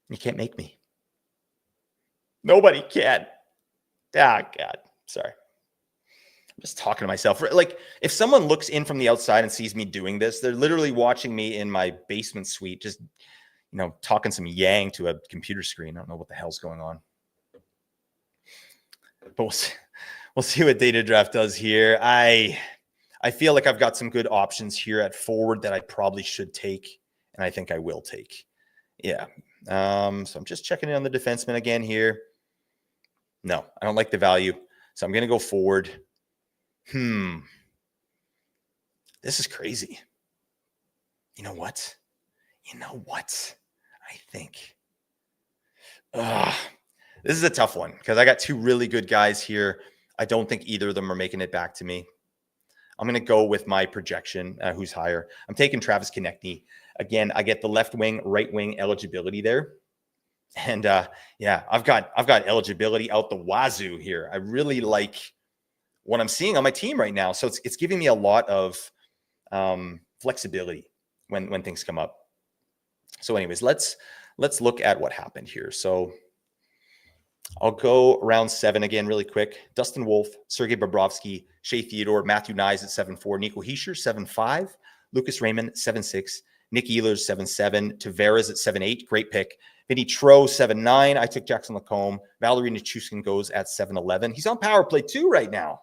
You can't make me. Nobody can. Ah, God. Sorry. I'm just talking to myself. Like, if someone looks in from the outside and sees me doing this, they're literally watching me in my basement suite, just, talking some yang to a computer screen. I don't know what the hell's going on. But we'll see what DataDraft does here. I feel like I've got some good options here at forward that I probably should take, and I think I will take. Yeah. So I'm just checking in on the defenseman again here. No, I don't like the value. So I'm going to go forward. This is crazy. You know what? I think. This is a tough one because I got 2 really good guys here. I don't think either of them are making it back to me. I'm going to go with my projection, who's higher. I'm taking Travis Konechny. Again, I get the left wing, right wing eligibility there. And yeah, I've got eligibility out the wazoo here. I really like what I'm seeing on my team right now. So it's giving me a lot of flexibility when things come up. So anyways, let's look at what happened here. So I'll go round 7 again really quick. Dustin Wolf, Sergei Bobrovsky, Shea Theodore, Matthew Nyes at 7-4, Nico Hischier 7-5, Lucas Raymond 7-6, Nick Ehlers 7-7, Tavares at 7-8, great pick. Vinny Tro 7-9. I took Jackson Lacombe. Valerie Nichushkin goes at 7-11. He's on power play 2 right now.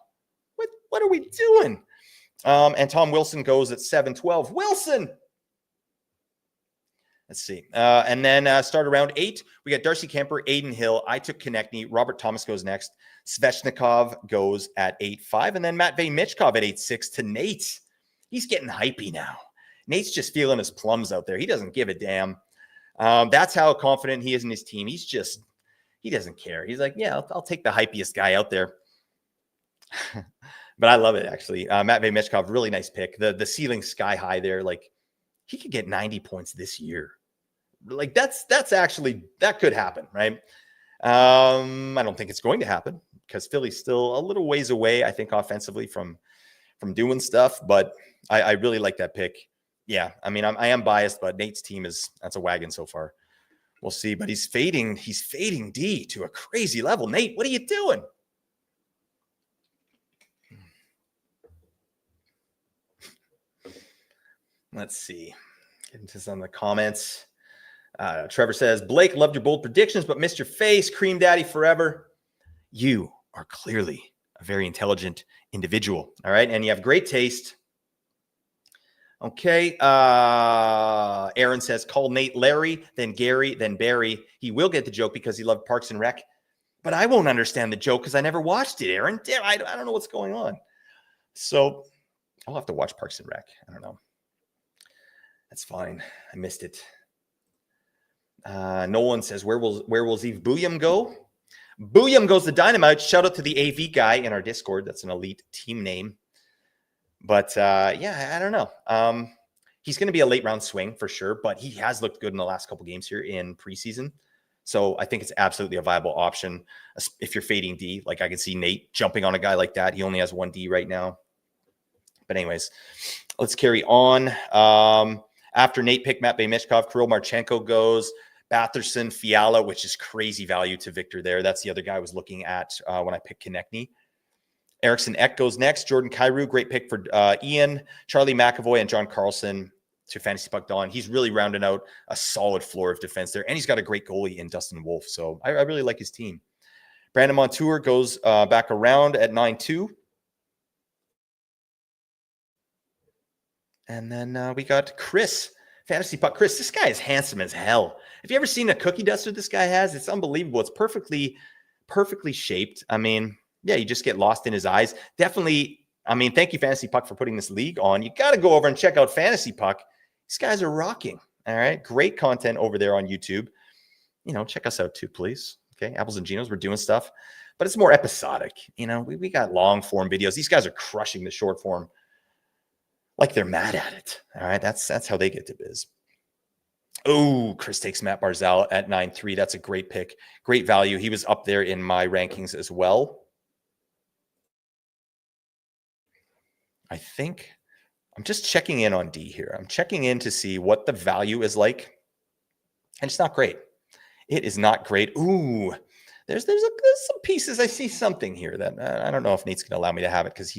What are we doing? And Tom Wilson goes at 7-12. Wilson! Let's see. And then start around 8. We got Darcy Kemper, Aiden Hill. I took Konechny. Robert Thomas goes next. Svechnikov goes at 8-5. And then Matvei Michkov at 8-6 to Nate. He's getting hypey now. Nate's just feeling his plums out there. He doesn't give a damn. That's how confident he is in his team. He doesn't care. He's like, yeah, I'll take the hypiest guy out there. But I love it, actually. Matvei Michkov, really nice pick. The ceiling sky high there. Like, he could get 90 points this year. Like, that could happen, right? I don't think it's going to happen because Philly's still a little ways away, I think, offensively from doing stuff. But I really like that pick. Yeah, I mean, I am biased, but Nate's team that's a wagon so far. We'll see, but he's fading D to a crazy level. Nate, what are you doing? Let's see. Get into some of the comments. Trevor says, Blake, loved your bold predictions, but missed your face. Cream Daddy forever. You are clearly a very intelligent individual. All right. And you have great taste. Okay. Aaron says, call Nate Larry, then Gary, then Barry. He will get the joke because he loved Parks and Rec. But I won't understand the joke because I never watched it, Aaron. Damn, I don't know what's going on. So I'll have to watch Parks and Rec. I don't know. That's fine. I missed it. Nolan says, where will Zeev Booyam go? Booyam goes the Dynamite. Shout out to the AV guy in our Discord. That's an elite team name. But yeah, I don't know. He's going to be a late round swing for sure, but he has looked good in the last couple games here in preseason. So I think it's absolutely a viable option if you're fading D. Like I can see Nate jumping on a guy like that. He only has 1 D right now. But anyways, let's carry on. After Nate picked Matt Mishkov, Kirill Marchenko goes. Batherson, Fiala, which is crazy value to Victor there. That's the other guy I was looking at when I picked Konechny. Eriksson Ek goes next. Jordan Kyrou, great pick for Ian. Charlie McAvoy and John Carlson to FantasyPuck Dawn. He's really rounding out a solid floor of defense there. And he's got a great goalie in Dustin Wolf. So I really like his team. Brandon Montour goes back around at 9-2. And then we got Chris, FantasyPuck Chris. This guy is handsome as hell. Have you ever seen a cookie duster this guy has? It's unbelievable. It's perfectly shaped. I mean, yeah, you just get lost in his eyes. Definitely. I mean, thank you, FantasyPuck, for putting this league on. You got to go over and check out FantasyPuck. These guys are rocking. All right. Great content over there on YouTube. Check us out too, please. Okay. Apples and Genos, we're doing stuff, but it's more episodic. We got long form videos. These guys are crushing the short form like they're mad at it. All right. That's how they get to biz. Oh, Chris takes Matt Barzal at 9-3. That's a great pick. Great value. He was up there in my rankings as well. I think I'm just checking in on D here. I'm checking in to see what the value is like. And it's not great. It is not great. Ooh, there's some pieces. I see something here that I don't know if Nate's going to allow me to have it because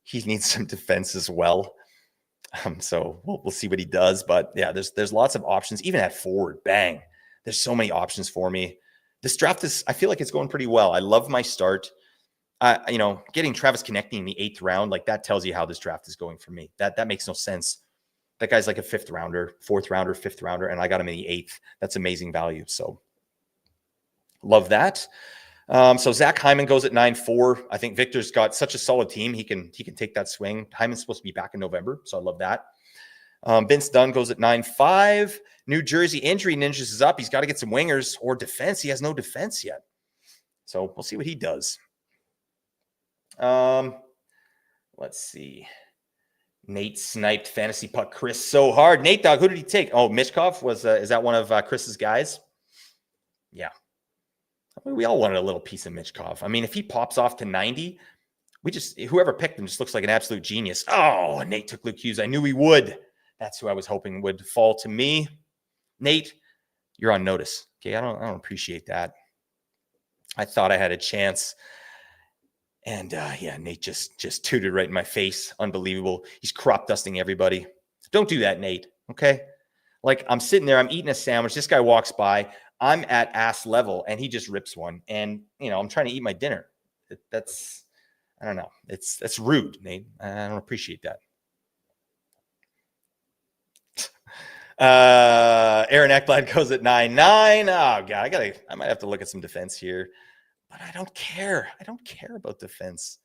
he needs some defense as well. So we'll see what he does. But yeah, there's lots of options, even at forward. Bang. There's so many options for me. This draft I feel like it's going pretty well. I love my start. Getting Travis Konechny in the 8th round, like that tells you how this draft is going for me. That makes no sense. That guy's like a 5th rounder, 4th rounder, 5th rounder, and I got him in the 8th. That's amazing value. So love that. So Zach Hyman goes at 9-4. I think Victor's got such a solid team. He can take that swing. Hyman's supposed to be back in November, so I love that. Vince Dunn goes at 9-5. New Jersey injury ninjas is up. He's got to get some wingers or defense. He has no defense yet. So we'll see what he does. Let's see. Nate sniped FantasyPuck Chris so hard. Nate, dog, who did he take? Oh, Mishkov is that one of Chris's guys? Yeah. I mean, we all wanted a little piece of Mishkov. I mean, if he pops off to 90, whoever picked him just looks like an absolute genius. Oh, Nate took Luke Hughes. I knew he would. That's who I was hoping would fall to me. Nate, you're on notice. Okay, I don't appreciate that. I thought I had a chance. And yeah, Nate just tooted right in my face. Unbelievable. He's crop dusting everybody. Don't do that, Nate. Okay. Like I'm sitting there, I'm eating a sandwich. This guy walks by. I'm at ass level and he just rips one. And I'm trying to eat my dinner. That's, I don't know. That's rude, Nate. I don't appreciate that. Aaron Ekblad goes at 9-9. Oh God, I might have to look at some defense here. But I don't care. I don't care about defense.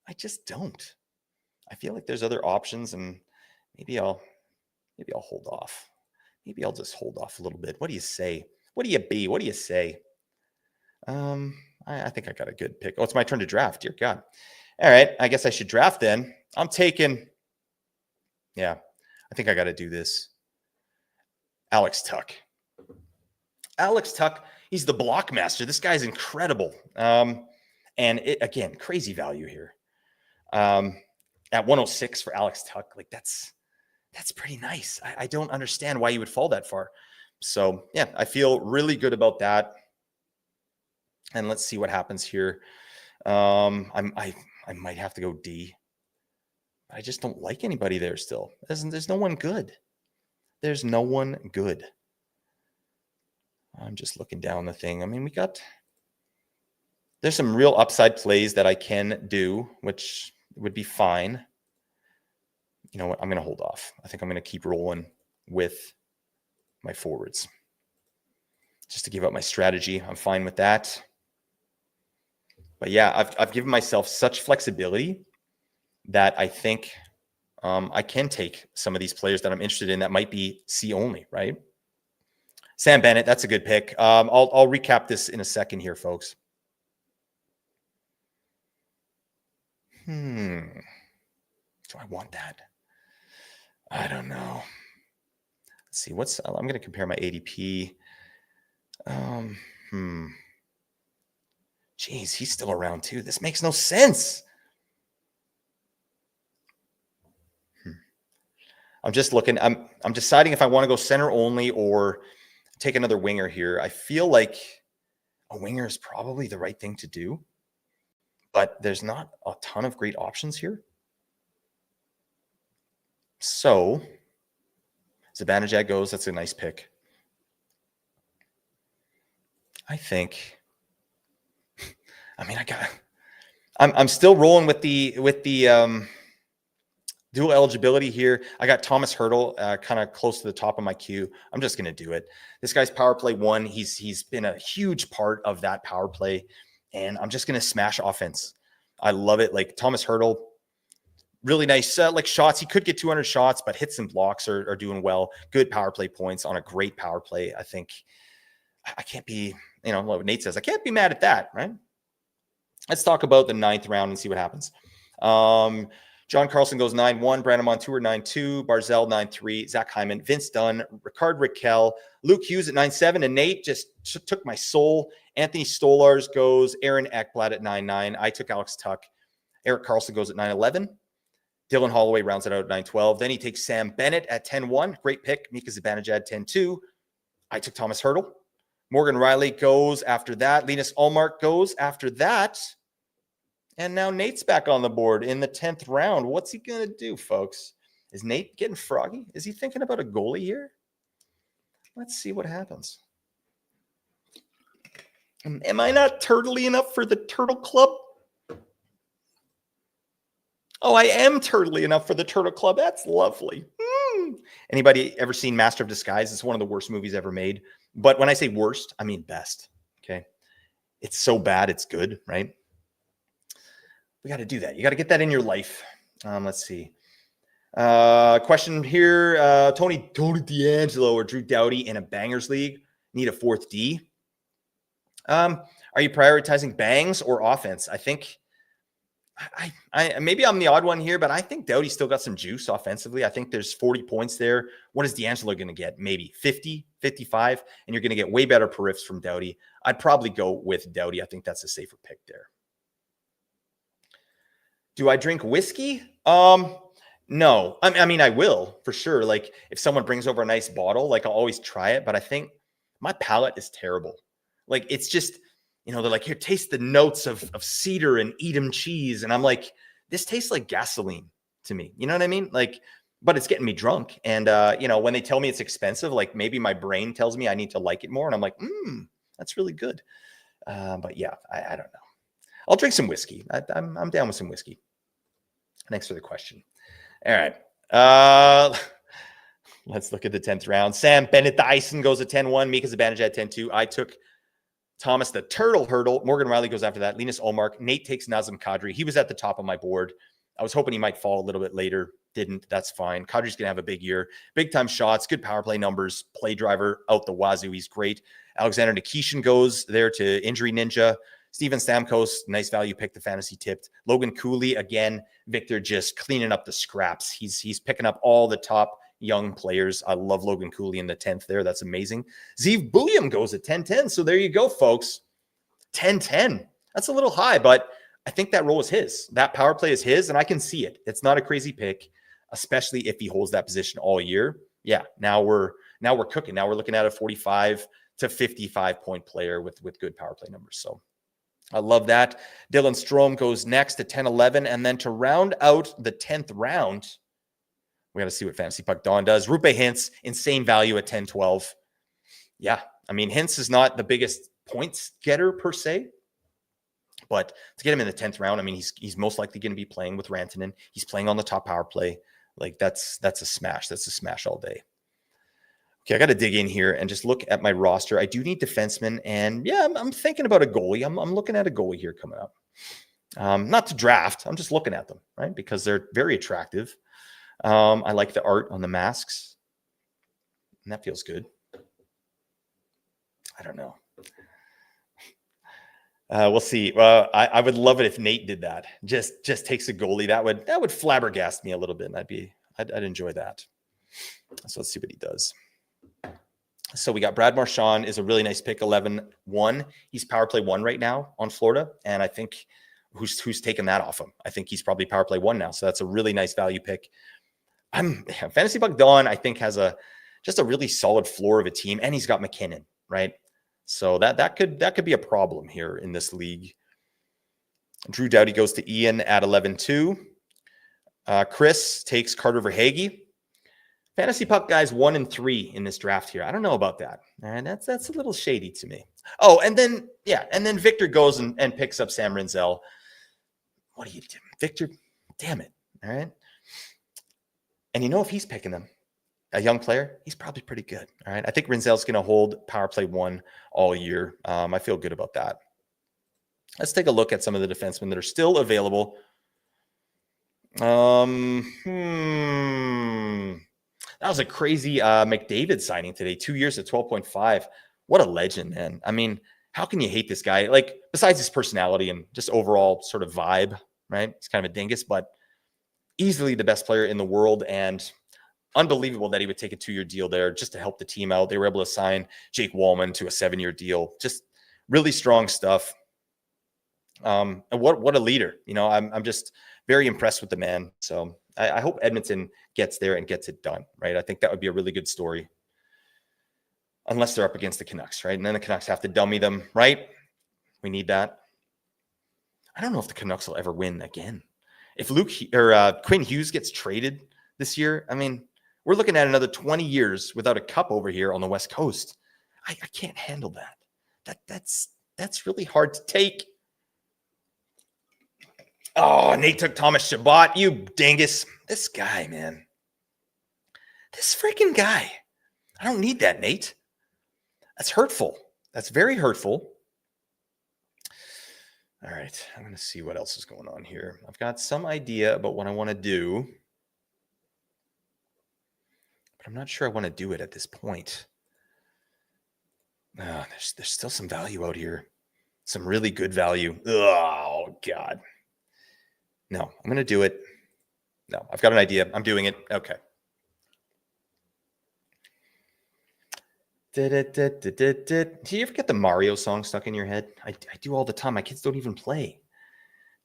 I just don't. I feel like there's other options, and maybe I'll hold off. Maybe I'll just hold off a little bit. What do you say? What do you say? I think I got a good pick. Oh, it's my turn to draft. Dear God. All right. I guess I should draft then. I'm taking. Yeah, I think I got to do this. Alex Tuck. He's the block master. This guy's incredible. And again, crazy value here. At 106 for Alex Tuck, like that's pretty nice. I don't understand why you would fall that far. So yeah, I feel really good about that. And let's see what happens here. I might have to go D. I just don't like anybody there still. There's no one good. There's no one good. I'm just looking down the thing. I mean, there's some real upside plays that I can do, which would be fine. You know what? I'm going to hold off. I think I'm going to keep rolling with my forwards. Just to give up my strategy. I'm fine with that. But yeah, I've given myself such flexibility that I think I can take some of these players that I'm interested in that might be C only, right? Sam Bennett, that's a good pick. I'll recap this in a second here, folks. Do I want that? I don't know. Let's see. I'm going to compare my ADP. Geez, he's still around too. This makes no sense. I'm just looking. I'm deciding if I want to go center only or take another winger here. I feel like a winger is probably the right thing to do, but there's not a ton of great options here. So Zibanejad goes. That's a nice pick. I think. I mean, I'm still rolling with the dual eligibility here. I got Thomas Hertl kind of close to the top of my queue. I'm just going to do it. This guy's power play 1. He's been a huge part of that power play, and I'm just going to smash offense. I love it. Like Thomas Hertl, really nice like shots. He could get 200 shots, but hits and blocks are doing well. Good power play points on a great power play. I think I can't be, what Nate says, I can't be mad at that, right? Let's talk about the 9th round and see what happens. John Carlson goes 9-1, Brandon Montour 9-2, Barzell 9-3, Zach Hyman, Vince Dunn, Ricard Raquel, Luke Hughes at 9-7, and Nate just took my soul. Anthony Stolars goes, Aaron Ekblad at 9-9. I took Alex Tuck. Eric Carlson goes at 9-11. Dylan Holloway rounds it out at 9-12. Then he takes Sam Bennett at 10-1. Great pick. Mika Zibanejad 10-2. I took Thomas Hertl. Morgan Riley goes after that. Linus Ullmark goes after that. And now Nate's back on the board in the 10th round. What's he going to do, folks? Is Nate getting froggy? Is he thinking about a goalie here? Let's see what happens. Am I not turtly enough for the Turtle Club? Oh, I am turtly enough for the Turtle Club. That's lovely. Anybody ever seen Master of Disguise? It's one of the worst movies ever made. But when I say worst, I mean best. Okay. It's so bad, it's good, right? We got to do that. You got to get that in your life. Let's see. Question here. Tony D'Angelo or Drew Doughty in a bangers league need a 4th D. Are you prioritizing bangs or offense? I think I maybe I'm the odd one here, but I think Doughty still got some juice offensively. I think there's 40 points there. What is D'Angelo going to get? Maybe 50, 55, and you're going to get way better periffs from Doughty. I'd probably go with Doughty. I think that's a safer pick there. Do I drink whiskey? No. I mean, I will for sure. Like if someone brings over a nice bottle, like I'll always try it, but I think my palate is terrible. Like it's just, they're like, here, taste the notes of cedar and Edam cheese. And I'm like, this tastes like gasoline to me. You know what I mean? Like, but it's getting me drunk. And, when they tell me it's expensive, like maybe my brain tells me I need to like it more. And I'm like, that's really good. But yeah, I don't know. I'll drink some whiskey. I'm down with some whiskey. Thanks for the question. All right. Let's look at the 10th round. Sam Bennett Dyson goes at 10-1. Mika Zibanejad 10-2. I took Thomas the Turtle Hertl. Morgan Riley goes after that. Linus Ullmark. Nate takes Nazem Kadri. He was at the top of my board. I was hoping he might fall a little bit later. Didn't. That's fine. Kadri's going to have a big year. Big time shots. Good power play numbers. Play driver out the wazoo. He's great. Alexander Nikishin goes there to Injury Ninja. Steven Stamkos, nice value pick, the fantasy tipped. Logan Cooley, again, Victor just cleaning up the scraps. He's picking up all the top young players. I love Logan Cooley in the 10th there. That's amazing. Zeev Bulliam goes at 10-10. So there you go, folks. 10-10. That's a little high, but I think that role is his. That power play is his, and I can see it. It's not a crazy pick, especially if he holds that position all year. Yeah, now we're cooking. Now we're looking at a 45 to 55 point player with good power play numbers. So I love that. Dylan Strome goes next to 10-11. And then to round out the 10th round, we got to see what FantasyPuck Don does. Rupe Hintz, insane value at 10-12. Yeah, I mean, Hintz is not the biggest points getter per se, but to get him in the 10th round, I mean, he's most likely going to be playing with Rantanen. He's playing on the top power play. Like that's a smash. That's a smash all day. Okay, I got to dig in here and just look at my roster. I do need defensemen, and yeah, I'm thinking about a goalie. I'm looking at a goalie here coming up. Not to draft. I'm just looking at them, right? Because they're very attractive. I like the art on the masks, and that feels good. I don't know. We'll see. I would love it if Nate did that. Just takes a goalie. That would flabbergast me a little bit. And I'd enjoy that. So let's see what he does. So we got Brad Marchand is a really nice pick, 11-1. He's power play 1 right now on Florida. And I think who's taken that off him? I think he's probably power play 1 now. So that's a really nice value pick. FantasyPuck Dawn, I think, has just a really solid floor of a team. And he's got McKinnon, right? So that could be a problem here in this league. Drew Doughty goes to Ian at 11-2. Chris takes Carter Verhaeghe. FantasyPuck guys 1 and 3 in this draft here. I don't know about that. And that's a little shady to me. Oh, and then Victor goes and picks up Sam Rinzel. What are you doing, Victor? Damn it! All right. And if he's picking them, a young player, he's probably pretty good. All right. I think Rinzel's going to hold power play 1 all year. I feel good about that. Let's take a look at some of the defensemen that are still available. That was a crazy McDavid signing today. 2 years at 12.5. What a legend, man. I mean, how can you hate this guy? Like, besides his personality and just overall sort of vibe, right? He's kind of a dingus, but easily the best player in the world, and unbelievable that he would take a 2-year deal there just to help the team out. They were able to sign Jake Wallman to a 7-year deal. Just really strong stuff. And what a leader. I'm just very impressed with the man. So I hope Edmonton gets there and gets it done, right? I think that would be a really good story. Unless they're up against the Canucks, right? And then the Canucks have to dummy them, right? We need that. I don't know if the Canucks will ever win again. If Quinn Hughes gets traded this year, I mean, we're looking at another 20 years without a cup over here on the West Coast. I can't handle that. That's really hard to take. Oh, Nate took Thomas Chabot. You dingus. This guy, man. This freaking guy. I don't need that, Nate. That's hurtful. That's very hurtful. All right. I'm going to see what else is going on here. I've got some idea about what I want to do, but I'm not sure I want to do it at this point. There's still some value out here. Some really good value. Oh, God. No, I'm going to do it. No, I've got an idea. I'm doing it. Okay. Do you ever get the Mario song stuck in your head? I do all the time. My kids don't even play.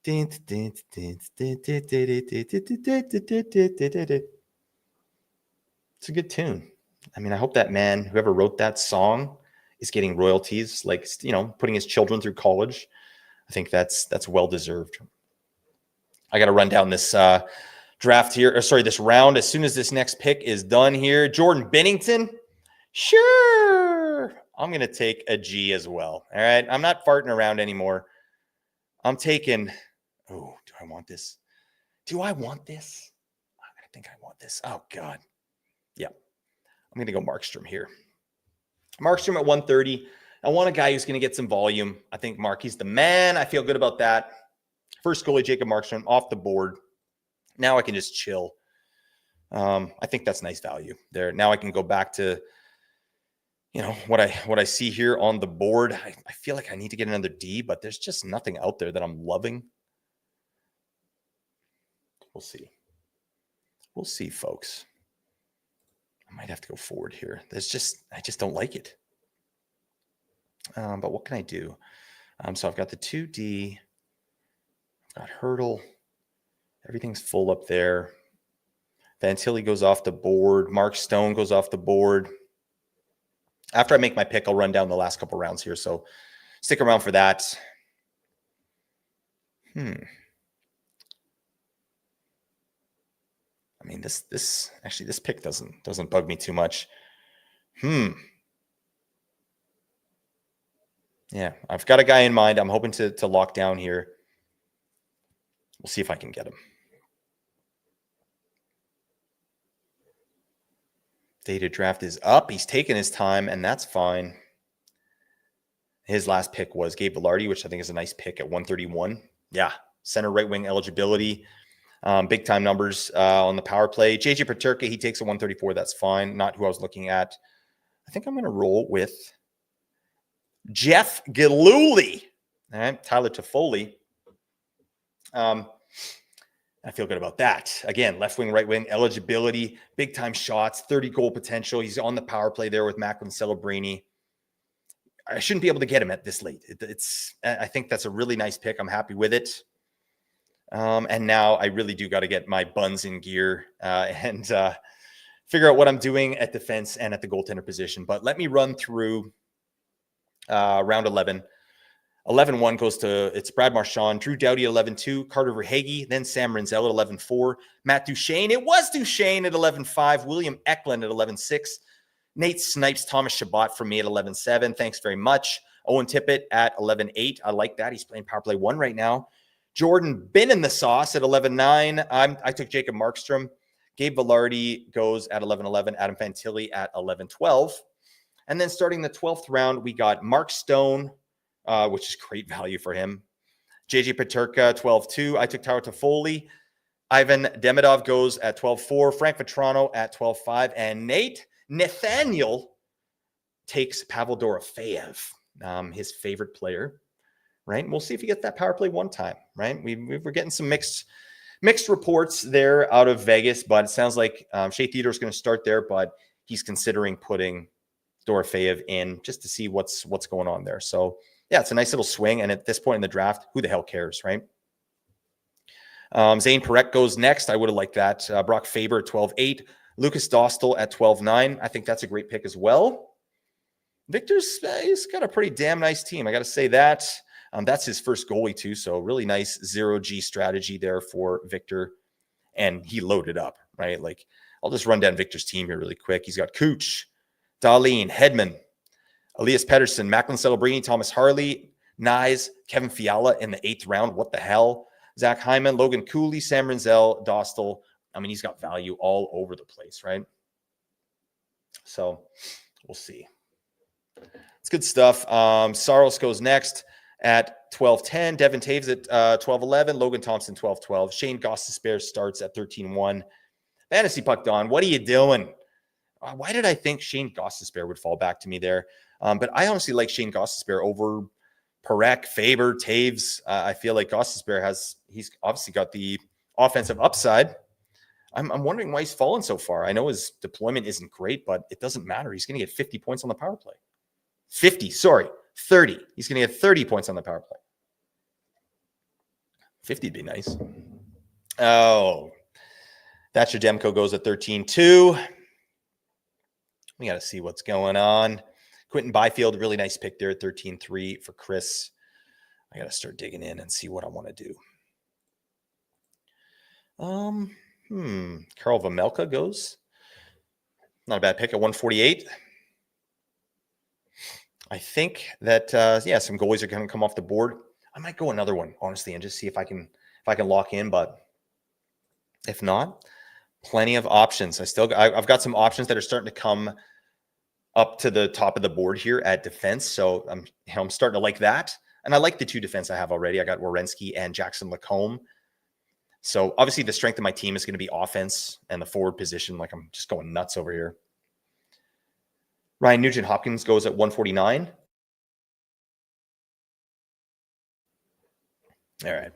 It's a good tune. I mean, I hope that man, whoever wrote that song, is getting royalties, like, putting his children through college. I think that's well deserved. I got to run down this this round as soon as this next pick is done here. Jordan Binnington. Sure. I'm going to take a G as well. All right. I'm not farting around anymore. I'm taking, do I want this? I think I want this. Oh, God. Yeah. I'm going to go Markstrom here. Markstrom at 130. I want a guy who's going to get some volume. I think Marky's the man. I feel good about that. First goalie, Jacob Markstrom, off the board. Now I can just chill. I think that's nice value there. Now I can go back to, what I see here on the board. I feel like I need to get another D, but there's just nothing out there that I'm loving. We'll see. We'll see, folks. I might have to go forward here. I just don't like it. But what can I do? So I've got the 2D. I've got Hurdle. Everything's full up there. Van Tilly goes off the board. Mark Stone goes off the board. After I make my pick, I'll run down the last couple rounds here. So stick around for that. I mean, this pick doesn't bug me too much. Yeah, I've got a guy in mind. I'm hoping to lock down here. We'll see if I can get him. DataDraft is up. He's taking his time, and that's fine. His last pick was Gabe Velarde, which I think is a nice pick at 131. Yeah, center right wing eligibility. Big time numbers on the power play. JJ Peterka, he takes a 134. That's fine. Not who I was looking at. I think I'm going to roll with Jeff Gillooly. All right, Tyler Toffoli. I feel good about that. Again, left wing, right wing, eligibility, big time shots, 30 goal potential. He's on the power play there with Macklin Celebrini. I shouldn't be able to get him at this late. I think that's a really nice pick. I'm happy with it. And now I really do got to get my buns in gear and figure out what I'm doing at defense and at the goaltender position. But let me run through round 11. 11-1 goes to, it's Brad Marchand, Drew Doughty at 11-2, Carter Verhaeghe, then Sam Rinzel at 11-4, Matt Duchene. It was Duchene at 11-5, William Eklund at 11-6, Nate Snipes, Thomas Chabot from me at 11-7. Thanks very much. Owen Tippett at 11-8. I like that. He's playing power play 1 right now. Jordan Bin in the sauce at 11-9. I took Jacob Markstrom. Gabe Velarde goes at 11-11. Adam Fantilli at 11-12. And then starting the 12th round, we got Mark Stone, which is great value for him. JJ Peterka, 12-2. I took Tyler Toffoli. Ivan Demidov goes at 12-4. Frank Vetrano at 12-5. And Nathaniel takes Pavel Dorofeyev, his favorite player, right? And we'll see if he gets that power play 1 time, right? We're getting some mixed reports there out of Vegas, but it sounds like Shea Theodore is going to start there, but he's considering putting Dorofeyev in just to see what's going on there. So yeah, it's a nice little swing. And at this point in the draft, who the hell cares, right? Zane Parekh goes next. I would have liked that. Brock Faber at 12-8. Lucas Dostal at 12-9. I think that's a great pick as well. Victor's he's got a pretty damn nice team. I got to say that. That's his first goalie too. So really nice 0G strategy there for Victor. And he loaded up, right? Like I'll just run down Victor's team here really quick. He's got Cooch, Darlene, Hedman, Elias Pettersson, Macklin Celebrini, Thomas Harley, Nyes, Kevin Fiala in the 8th round. What the hell? Zach Hyman, Logan Cooley, Sam Rinzel, Dostal. I mean, he's got value all over the place, right? So we'll see. It's good stuff. Saros goes next at 12-10. Devin Taves at 12-11. Logan Thompson, 12-12. Shane Gostisbehere starts at 13-1. FantasyPuck Don, what are you doing? Why did I think Shane Gostisbehere would fall back to me there? But I honestly like Shane Gostisbehere over Parekh, Faber, Taves. I feel like Gostisbehere he's obviously got the offensive upside. I'm wondering why he's fallen so far. I know his deployment isn't great, but it doesn't matter. He's going to get 50 points on the power play. 30. He's going to get 30 points on the power play. 50 would be nice. Oh, Thatcher Demko goes at 13-2. We got to see what's going on. Quentin Byfield, really nice pick there at 13-3 for Chris. I got to start digging in and see what I want to do. Karl Vejmelka goes. Not a bad pick at 148. I think that some goalies are going to come off the board. I might go another one, honestly, and just see if I can lock in. But if not, plenty of options. I've got some options that are starting to come up to the top of the board here at defense. So I'm starting to like that. And I like the 2 defense I have already. I got Werenski and Jackson Lacombe. So obviously the strength of my team is going to be offense and the forward position. Like I'm just going nuts over here. Ryan Nugent-Hopkins goes at 149. All right.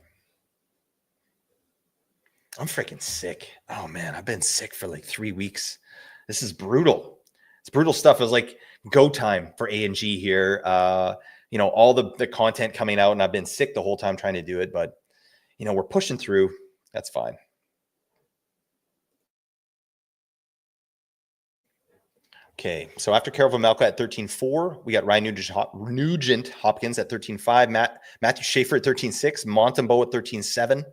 I'm freaking sick. Oh man, I've been sick for like 3 weeks. This is brutal. It's brutal stuff. It was like go time for A&G here. All the content coming out, and I've been sick the whole time trying to do it, but we're pushing through. That's fine. Okay, so after Karel Vejmelka at 13-4, we got Ryan Nugent-Hopkins at 13-5, Matthew Schaefer at 13-6, Montembeault at 13-7.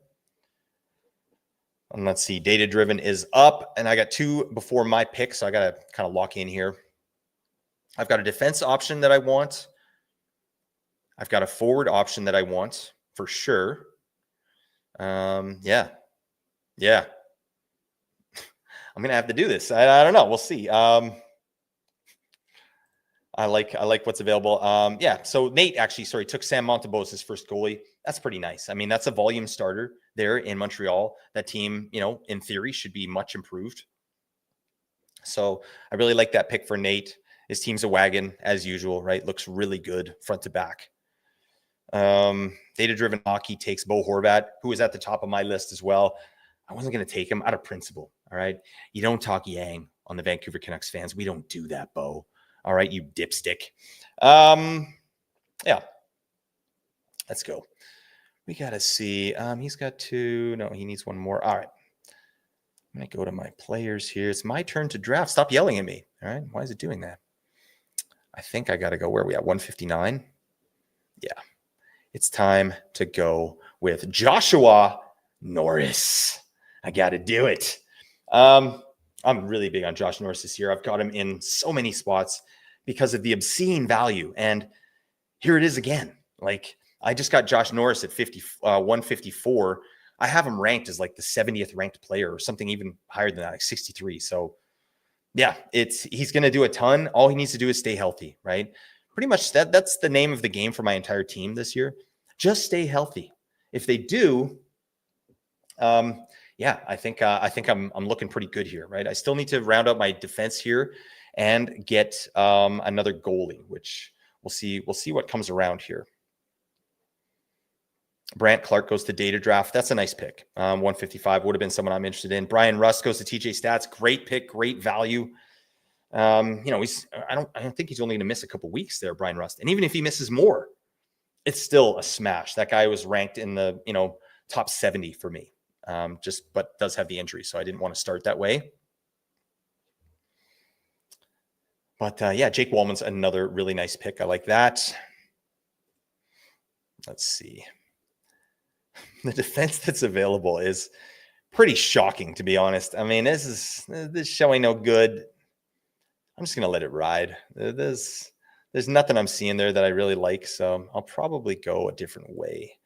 And let's see, Data Driven is up, and I got 2 before my pick, so I got to kind of lock in here. I've got a defense option that I want. I've got a forward option that I want for sure. Yeah. I'm going to have to do this. I don't know. We'll see. I like what's available. So Nate took Sam Montembeault as his first goalie. That's pretty nice. I mean, that's a volume starter there in Montreal. That team, in theory should be much improved. So I really like that pick for Nate. His team's a wagon as usual, right? Looks really good front to back. Data-driven hockey takes Bo Horvat, who is at the top of my list as well. I wasn't going to take him out of principle. All right. You don't talk Yang on the Vancouver Canucks fans. We don't do that, Bo. All right, you dipstick. Yeah. Let's go. We got to see. He's got 2. No, he needs 1 more. All right. I'm going to go to my players here. It's my turn to draft. Stop yelling at me. All right. Why is it doing that? I think I got to go. Where are we at? 159? Yeah. It's time to go with Joshua Norris. I got to do it. I'm really big on Josh Norris this year. I've got him in so many spots because of the obscene value. And here it is again. Like, I just got Josh Norris at 154. I have him ranked as like the 70th ranked player or something even higher than that, like 63. So yeah, he's going to do a ton. All he needs to do is stay healthy, right? Pretty much that's the name of the game for my entire team this year. Just stay healthy. If they do, yeah, I think I'm looking pretty good here, right? I still need to round out my defense here and get another goalie, which we'll see. We'll see what comes around here. Brant Clark goes to DataDraft. That's a nice pick. 155 would have been someone I'm interested in. Brian Rust goes to TJ Stats. Great pick, great value. I don't think he's only going to miss a couple weeks there, Brian Rust. And even if he misses more, it's still a smash. That guy was ranked in the top 70 for me. But does have the injury, so I didn't want to start that way. But yeah, Jake Wallman's another really nice pick. I like that. Let's see. The defense that's available is pretty shocking, to be honest. I mean, this is showing no good. I'm just gonna let it ride. There's nothing I'm seeing there that I really like, so I'll probably go a different way.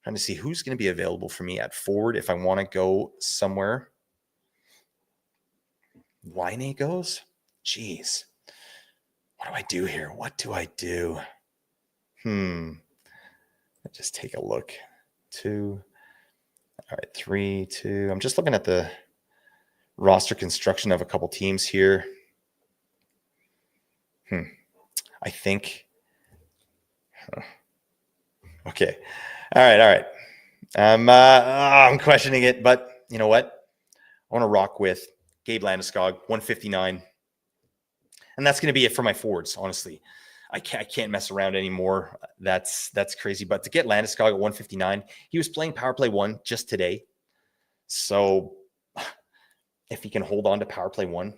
Trying to see who's going to be available for me at forward if I want to go somewhere. Laine goes? Jeez. What do I do here? What do I do? Let's just take a look. 2. All right, 3, 2. I'm just looking at the roster construction of a couple teams here. I think. Okay. All right. I'm questioning it, but you know what? I want to rock with Gabe Landeskog, 159. And that's going to be it for my forwards, honestly. I can't mess around anymore. That's crazy. But to get Landeskog at 159, he was playing power play 1 just today. So if he can hold on to power play 1.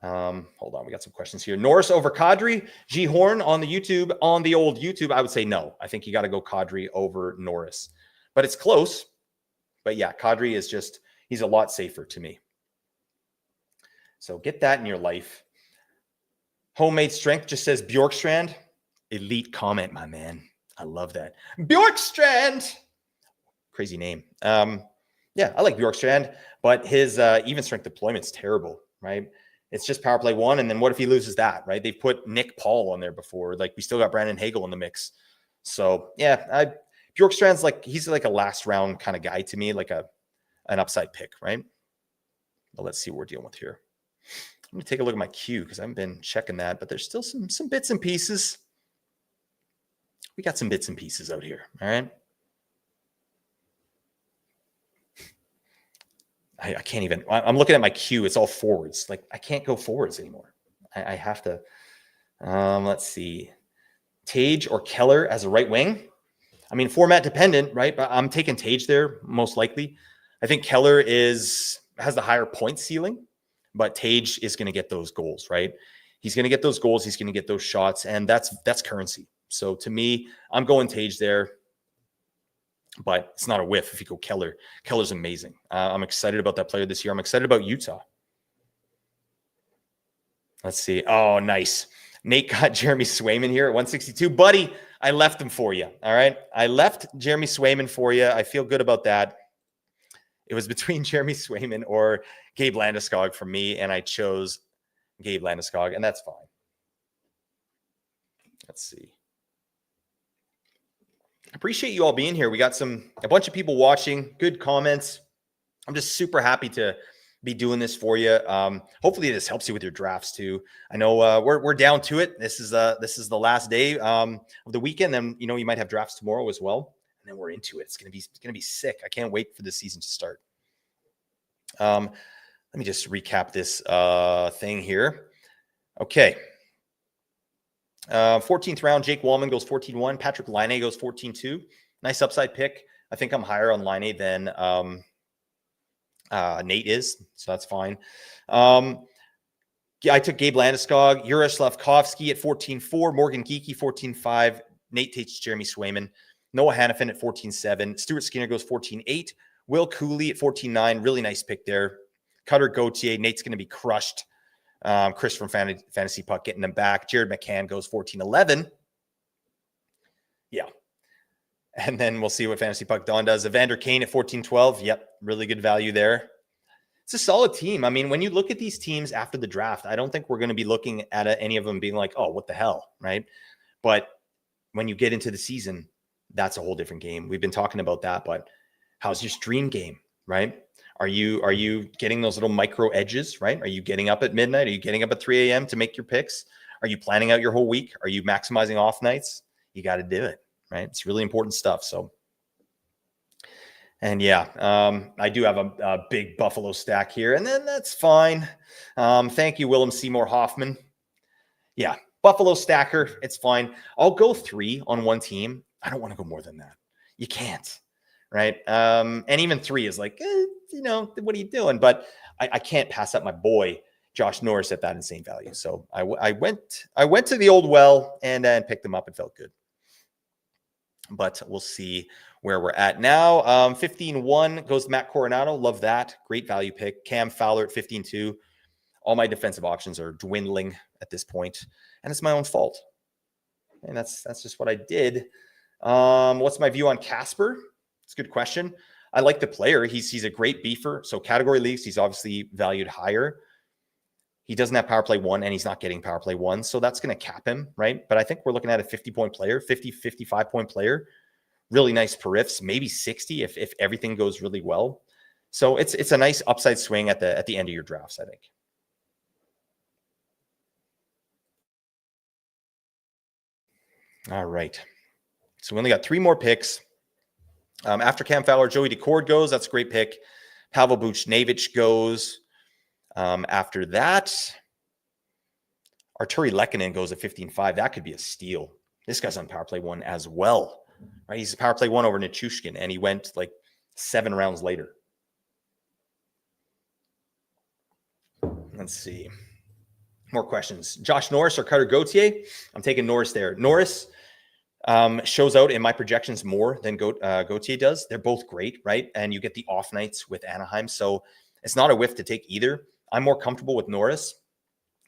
Hold on, we got some questions here. Norris over Kadri, G Horn on the YouTube, on the old YouTube. I would say no. I think you got to go Kadri over Norris, but it's close. But yeah, Kadri is he's a lot safer to me. So get that in your life. Homemade Strength just says Bjorkstrand. Elite comment, my man. I love that. Bjorkstrand. Crazy name. Yeah, I like Bjorkstrand, but his even strength deployment's terrible, right? It's just power play 1, and then what if he loses that, right? They've put Nick Paul on there before. Like, we still got Brandon Hagel in the mix. So, yeah, Bjorkstrand's he's like a last round kind of guy to me, like an upside pick, right? But let's see what we're dealing with here. I'm going to take a look at my queue because I haven't been checking that, but there's still some bits and pieces. We got some bits and pieces out here, all right? I can't even. I'm looking at my queue. It's all forwards. Like, I can't go forwards anymore. I have to. Let's see. Tage or Keller as a right wing. I mean, format dependent, right? But I'm taking Tage there most likely. I think Keller has the higher point ceiling, but Tage is going to get those goals, right? He's going to get those goals. He's going to get those shots, and that's currency. So to me, I'm going Tage there. But it's not a whiff if you go Keller. Keller's amazing. I'm excited about that player this year. I'm excited about Utah. Let's see. Oh, nice. Nate got Jeremy Swayman here at 162. Buddy, I left him for you. All right. I left Jeremy Swayman for you. I feel good about that. It was between Jeremy Swayman or Gabe Landeskog for me, and I chose Gabe Landeskog, and that's fine. Let's see. Appreciate you all being here. We got a bunch of people watching, good comments. I'm just super happy to be doing this for you. Hopefully this helps you with your drafts too. I know we're down to it. This is the last day of the weekend. Then you might have drafts tomorrow as well, and then we're into it. It's gonna be sick. I can't wait for the season to start. Let me just recap this thing here. Okay. 14th round, Jake Wallman goes 14-1. Patrick Laine goes 14-2. Nice upside pick. I think I'm higher on Laine than Nate is, so that's fine. I took Gabe Landeskog, Juraj Slavkovsky at 14-4, Morgan Geekie 14-5, Nate takes Jeremy Swayman, Noah Hannafin at 14-7, Stuart Skinner goes 14-8, Will Cooley at 14-9, really nice pick there. Cutter Gauthier, Nate's going to be crushed. Chris from FantasyPuck getting them back. Jared McCann goes 14-11. Yeah. And then we'll see what FantasyPuck Don does. Evander Kane at 14-12. Yep. Really good value there. It's a solid team. I mean, when you look at these teams after the draft, I don't think we're going to be looking at any of them being like, oh, what the hell, right? But when you get into the season, that's a whole different game. We've been talking about that, but how's your stream game, right? Are you getting those little micro edges, right? Are you getting up at midnight? Are you getting up at 3 a.m. to make your picks? Are you planning out your whole week? Are you maximizing off nights? You got to do it, right? It's really important stuff. So, and yeah, I do have a big Buffalo stack here, and then that's fine. Thank you, Willem Seymour Hoffman. Yeah, Buffalo stacker, it's fine. I'll go 3 on one team. I don't want to go more than that. You can't. Right. And even 3 is like, what are you doing? But I can't pass up my boy, Josh Norris, at that insane value. So I went to the old well and picked him up and felt good. But we'll see where we're at now. 15-1 goes Matt Coronado. Love that. Great value pick. Cam Fowler at 15-2. All my defensive options are dwindling at this point, and it's my own fault. And that's just what I did. What's my view on Casper? It's a good question. I like the player. He's a great beefer. So category leagues, he's obviously valued higher. He doesn't have power play 1, and he's not getting power play 1. So that's going to cap him, right? But I think we're looking at a 50-point player, 50, 55-point player. Really nice periffs, maybe 60 if everything goes really well. So it's a nice upside swing at the end of your drafts, I think. All right. So we only got 3 more picks. After Cam Fowler, Joey Decord goes. That's a great pick. Pavel Buchnevich goes. After that, Arturi Lehkonen goes at 15-5. That could be a steal. This guy's on power play 1 as well. Right? He's a power play 1 over Nichushkin, and he went like 7 rounds later. Let's see. More questions. Josh Norris or Cutter Gauthier? I'm taking Norris there. Norris shows out in my projections more than Gauthier does. They're both great, right? And you get the off nights with Anaheim. So it's not a whiff to take either. I'm more comfortable with Norris,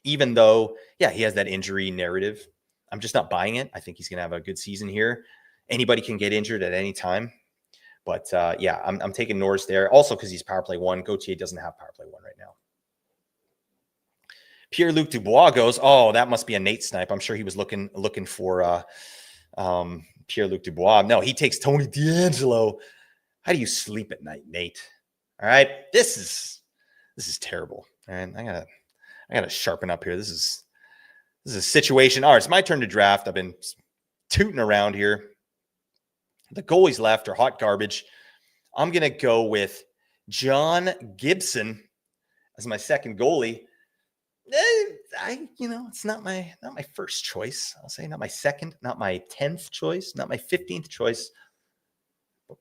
even though, yeah, he has that injury narrative. I'm just not buying it. I think he's going to have a good season here. Anybody can get injured at any time. But yeah, I'm taking Norris there. Also because he's power play 1. Gauthier doesn't have power play 1 right now. Pierre-Luc Dubois goes, oh, that must be a Nate snipe. I'm sure he was looking for Pierre-Luc Dubois. No, he takes Tony DeAngelo. How do you sleep at night, Nate? All right, this is terrible. And I gotta sharpen up here. This is a situation. All right, it's my turn to draft. I've been tooting around here. The goalies left are hot garbage. I'm gonna go with John Gibson as my second goalie. It's not my first choice. I'll say not my second, not my 10th choice, not my 15th choice.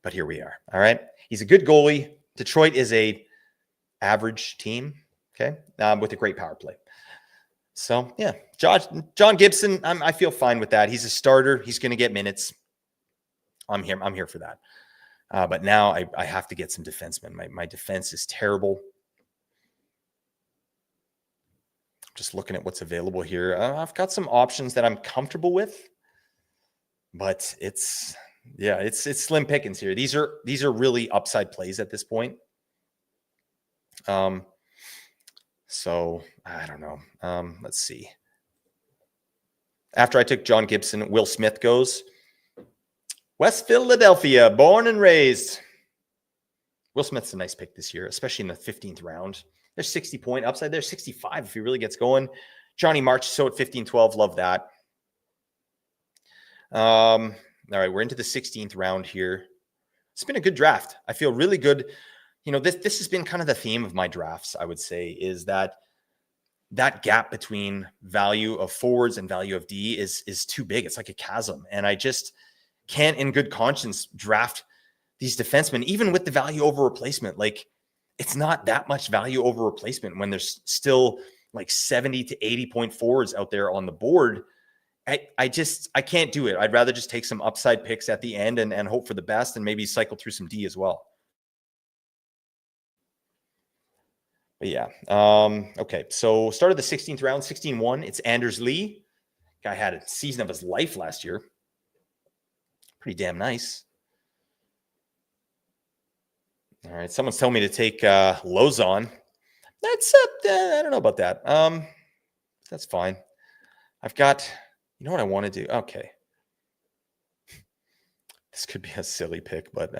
But here we are. All right. He's a good goalie. Detroit is a average team. Okay. With a great power play. So yeah, John Gibson, I feel fine with that. He's a starter. He's going to get minutes. I'm here for that. But now I have to get some defensemen. My defense is terrible. Just looking at what's available here. I've got some options that I'm comfortable with, but it's slim pickings here. These are really upside plays at this point. So I don't know. Let's see. After I took John Gibson, Will Smith goes. West Philadelphia, born and raised. Will Smith's a nice pick this year, especially in the 15th round. There's 60-point upside there, 65 if he really gets going. Johnny March, so at 15-12, love that. All right, we're into the 16th round here. It's been a good draft. I feel really good. This has been kind of the theme of my drafts, I would say, is that gap between value of forwards and value of D is too big. It's like a chasm. And I just can't in good conscience draft these defensemen, even with the value over replacement. Like, it's not that much value over replacement when there's still like 70 to 80 point forwards out there on the board. I can't do it. I'd rather just take some upside picks at the end and hope for the best and maybe cycle through some D as well. But yeah. Okay. So started the 16th round, 16-1. It's Anders Lee. Guy had a season of his life last year. Pretty damn nice. All right. Someone's telling me to take Lozon. That's I don't know about that. That's fine. I've got, you know what I want to do? Okay. This could be a silly pick, but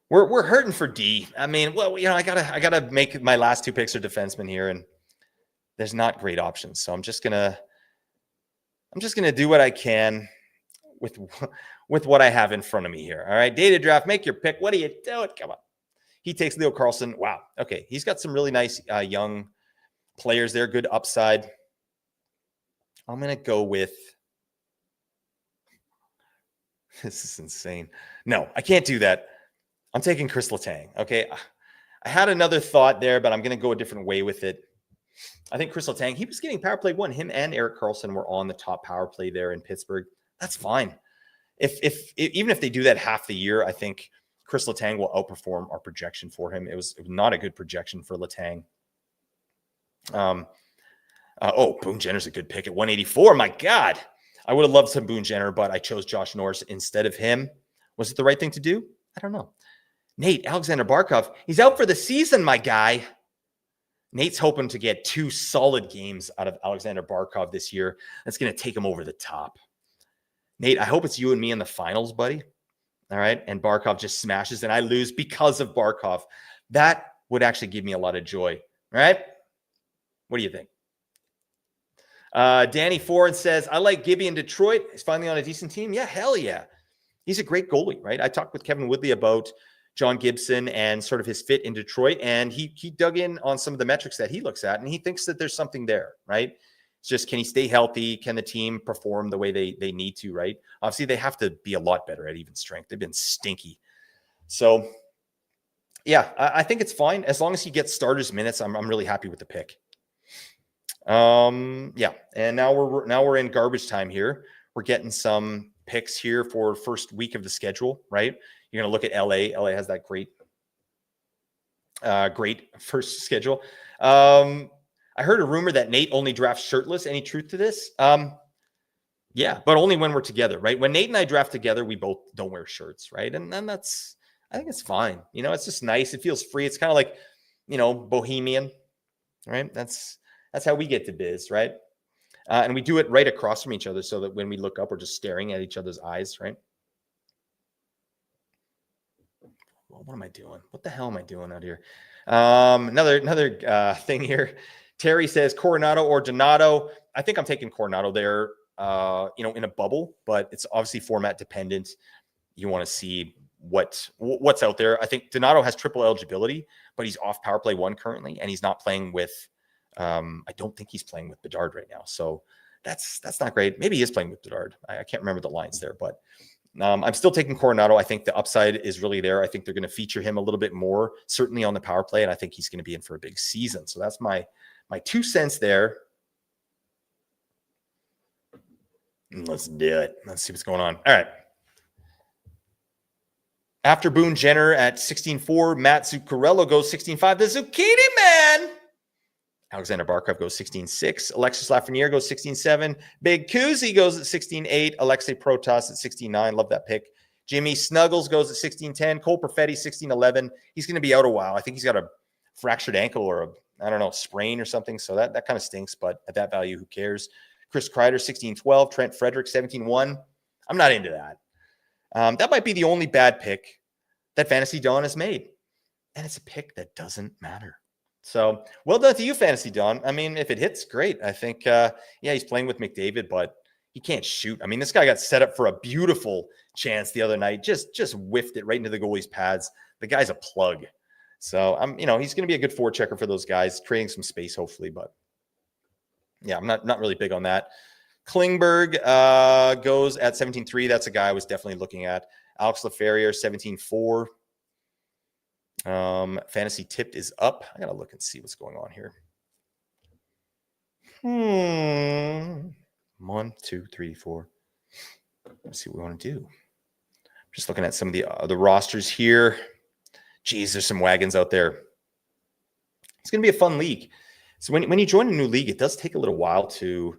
we're hurting for D. I mean, well, I gotta make my last two picks are defensemen here, and there's not great options. So I'm just gonna do what I can with what I have in front of me here. All right, DataDraft, make your pick. What are you doing? Come on. He takes Leo Carlson. Wow. Okay, he's got some really nice young players there. Good upside. I'm gonna go with. This is insane. No, I can't do that. I'm taking Chris Letang. Okay. I had another thought there, but I'm going to go a different way with it. I think Chris Letang, he was getting power play one. Him and Erik Karlsson were on the top power play there in Pittsburgh. That's fine. Even if they do that half the year, I think Chris Letang will outperform our projection for him. It was not a good projection for Letang. Boone Jenner's a good pick at 184. My God. I would have loved some Boone Jenner, but I chose Josh Norris instead of him. Was it the right thing to do? I don't know. Nate, Alexander Barkov, he's out for the season, my guy. Nate's hoping to get 2 solid games out of Alexander Barkov this year. That's going to take him over the top. Nate, I hope it's you and me in the finals, buddy. All right. And Barkov just smashes and I lose because of Barkov. That would actually give me a lot of joy. All right. What do you think? Danny Ford says, I like Gibby in Detroit. He's finally on a decent team. Yeah, hell yeah. He's a great goalie, right? I talked with Kevin Woodley about John Gibson and sort of his fit in Detroit. And he dug in on some of the metrics that he looks at, and he thinks that there's something there, right? It's just, can he stay healthy? Can the team perform the way they need to, right? Obviously, they have to be a lot better at even strength. They've been stinky. So, yeah, I think it's fine. As long as he gets starters minutes, I'm really happy with the pick. Yeah, and now we're in garbage time here. We're getting some picks here for first week of the schedule, right? You're going to look at LA. LA has that great first schedule. I heard a rumor that Nate only drafts shirtless. Any truth to this? Yeah, but only when we're together, right? When Nate and I draft together, we both don't wear shirts, right? And then I think it's fine. It's just nice. It feels free. It's kind of like, bohemian, right? That's how we get to biz, right? And we do it right across from each other so that when we look up, we're just staring at each other's eyes, right? Well, what am I doing? What the hell am I doing out here? Another thing here. Terry says Coronado or Donato. I think I'm taking Coronado there, in a bubble, but it's obviously format dependent. You want to see what's out there. I think Donato has triple eligibility, but he's off power play 1 currently, and he's not playing with I don't think he's playing with Bedard right now. So that's not great. Maybe he is playing with Bedard. I can't remember the lines there, but I'm still taking Coronado. I think the upside is really there. I think they're going to feature him a little bit more, certainly on the power play. And I think he's going to be in for a big season. So that's my 2 cents there. Let's do it. Let's see what's going on. All right. After Boone Jenner at 16-4, Matt Zuccarello goes 16-5. The Zucchini Man. Alexander Barkov goes 16-6. Alexis Lafreniere goes 16-7. Big Kuzi goes at 16-8. Alexei Protas at 16-9. Love that pick. Jimmy Snuggles goes at 16-10. Cole Perfetti, 16-11. He's going to be out a while. I think he's got a fractured ankle or sprain or something. So that kind of stinks. But at that value, who cares? Chris Kreider, 16-12. Trent Frederick, 17-1. I'm not into that. That might be the only bad pick that Fantasy Dawn has made. And it's a pick that doesn't matter. So well done to you, Fantasy Don. I mean, if it hits, great. I think, he's playing with McDavid, but he can't shoot. I mean, this guy got set up for a beautiful chance the other night. Just whiffed it right into the goalie's pads. The guy's a plug. So he's going to be a good forechecker for those guys, creating some space, hopefully. But yeah, I'm not really big on that. Klingberg goes at 17.3. That's a guy I was definitely looking at. Alex Laferriere, 17.4. FantasyTipped is up. I gotta look and see what's going on here. 1, 2, 3, 4. Let's see what we want to do. Just looking at some of the rosters here. Geez, there's some wagons out there. It's gonna be a fun league. So when you join a new league, it does take a little while to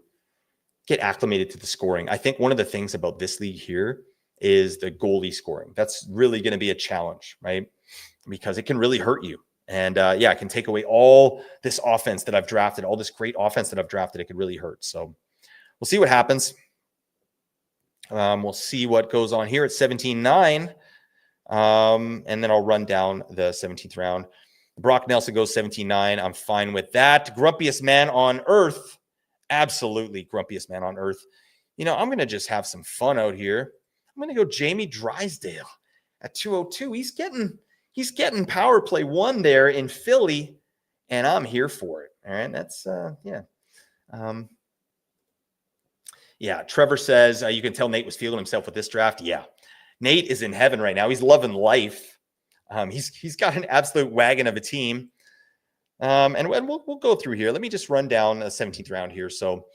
get acclimated to the scoring. I think one of the things about this league here is the goalie scoring. That's really going to be a challenge, right? Because it can really hurt you. And it can take away all this offense that I've drafted, all this great offense that I've drafted. It could really hurt. So we'll see what happens. We'll see what goes on here at 17.9. And then I'll run down the 17th round. Brock Nelson goes 17.9. I'm fine with that. Grumpiest man on earth. Absolutely grumpiest man on earth. I'm going to just have some fun out here. I'm going to go Jamie Drysdale at 202. He's getting power play 1 there in Philly, and I'm here for it. All right, that's Trevor says you can tell Nate was feeling himself with this draft. Yeah, Nate is in heaven right now. He's loving life. He's got an absolute wagon of a team. And we'll go through here. Let me just run down the 17th round here. So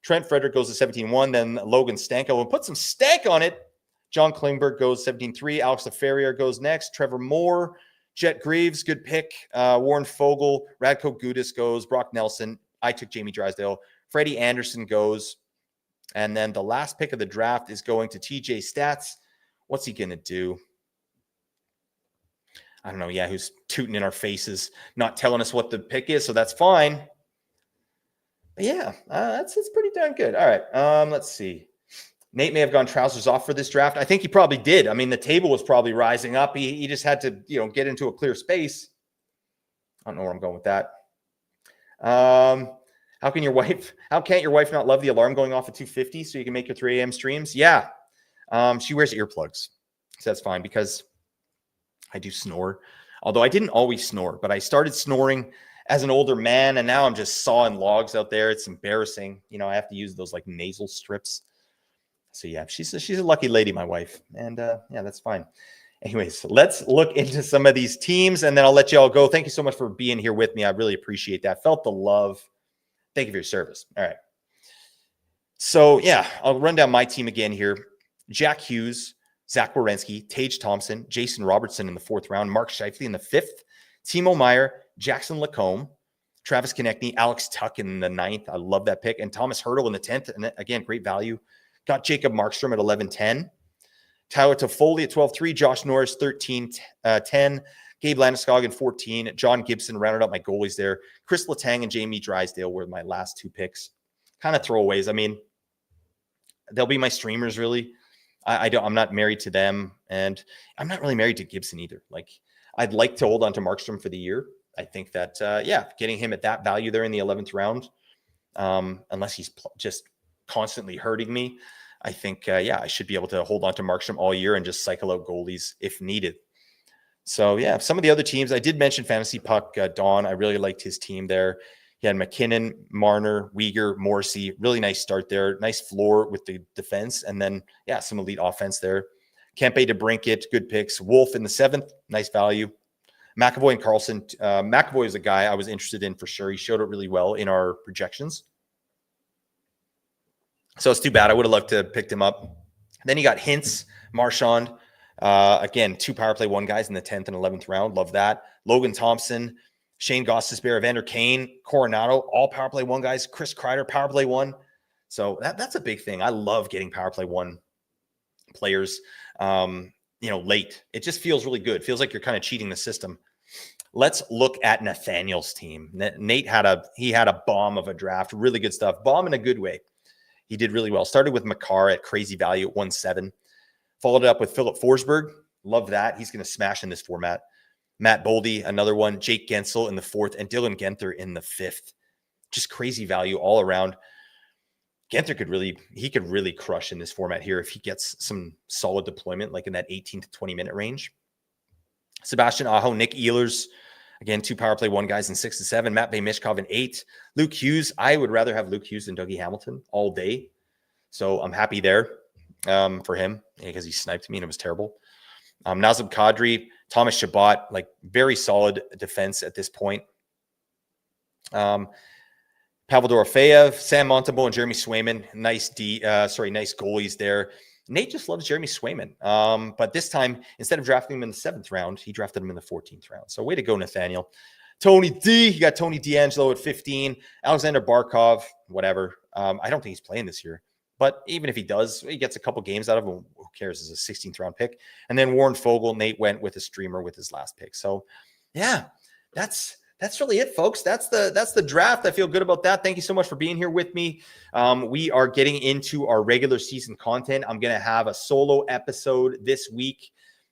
Trent Frederick goes to 17.1, then Logan Stanko. We'll put some stank on it. John Klingberg goes 17.3. Alex Laferriere goes next. Trevor Moore, Jet Greaves, good pick. Warren Fogle, Radko Gudas goes. Brock Nelson. I took Jamie Drysdale. Freddie Anderson goes. And then the last pick of the draft is going to TJ Stats. What's he going to do? I don't know. Yeah, who's tooting in our faces, not telling us what the pick is, so that's fine. But yeah, that's pretty darn good. All right, let's see. Nate may have gone trousers off for this draft. I think he probably did. I mean, the table was probably rising up. He just had to, get into a clear space. I don't know where I'm going with that. How can't your wife not love the alarm going off at 2:50 so you can make your 3 a.m. streams? Yeah, she wears earplugs, so that's fine because I do snore, although I didn't always snore, but I started snoring as an older man, and now I'm just sawing logs out there. It's embarrassing. I have to use those like nasal strips. So yeah, she's a lucky lady, my wife. And that's fine. Anyways, let's look into some of these teams, and then I'll let you all go. Thank you so much for being here with me. I really appreciate that. Felt the love. Thank you for your service. All right. So yeah, I'll run down my team again here. Jack Hughes, Zach Werenski, Tage Thompson, Jason Robertson in the 4th round, Mark Scheifele in the 5th, Timo Meier, Jackson Lacombe, Travis Konechny, Alex Tuck in the 9th. I love that pick. And Thomas Hertel in the 10th. And again, great value. Got Jacob Markstrom at 11.10. Tyler Toffoli at 12.3. Josh Norris, 13.10. Gabe Landeskog in 14. John Gibson rounded up my goalies there. Chris Letang and Jamie Drysdale were my last 2 picks. Kind of throwaways. I mean, they'll be my streamers, really. I'm not married to them, and I'm not really married to Gibson either. Like, I'd like to hold on to Markstrom for the year. I think that, getting him at that value there in the 11th round, unless he's just constantly hurting me, I think, I should be able to hold on to Markstrom all year and just cycle out goalies if needed. So, yeah, some of the other teams, I did mention FantasyPuck, Don. I really liked his team there. He had McKinnon, Marner, Weegar, Morrissey. Really nice start there. Nice floor with the defense. And then, some elite offense there. Kempe DeBrincat, good picks. Wolf in the 7th, nice value. McAvoy and Carlson. McAvoy is a guy I was interested in for sure. He showed it really well in our projections. So it's too bad. I would have loved to have picked him up. Then you got Hintz, Marchand. Again, 2 power play 1 guys in the 10th and 11th round. Love that. Logan Thompson, Shane Gostisbehere, Evander Kane, Coronado, all power play 1 guys. Chris Kreider, power play 1. So that's a big thing. I love getting power play 1 players, late. It just feels really good. Feels like you're kind of cheating the system. Let's look at Nathaniel's team. Nate had a bomb of a draft. Really good stuff. Bomb in a good way. He did really well. Started with Makar at crazy value at 1.7. Followed it up with Philip Forsberg. Love that. He's going to smash in this format. Matt Boldy, another one. Jake Gensel in the 4th, and Dylan Genther in the 5th. Just crazy value all around. Genther could really crush in this format here if he gets some solid deployment, like in that 18 to 20 minute range. Sebastian Aho, Nick Ehlers, again, 2 power play 1 guys in 6 and 7. Matt Mishkov in 8. Luke Hughes, I would rather have Luke Hughes than Dougie Hamilton all day. So I'm happy there for him because he sniped me and it was terrible. Nazem Kadri, Thomas Chabot, like very solid defense at this point. Pavel Dorofeyev, Sam Montembeault, and Jeremy Swayman. Nice goalies there. Nate just loves Jeremy Swayman. But this time, instead of drafting him in the 7th round, he drafted him in the 14th round. So way to go, Nathaniel. Tony D, you got Tony D'Angelo at 15. Alexander Barkov, whatever. I don't think he's playing this year. But even if he does, he gets a couple games out of him. Who cares? It's a 16th round pick. And then Warren Fogle, Nate went with a streamer with his last pick. So yeah, that's really it, folks. That's the draft. I feel good about that. Thank you so much for being here with me. We are getting into our regular season content. I'm going to have a solo episode this week.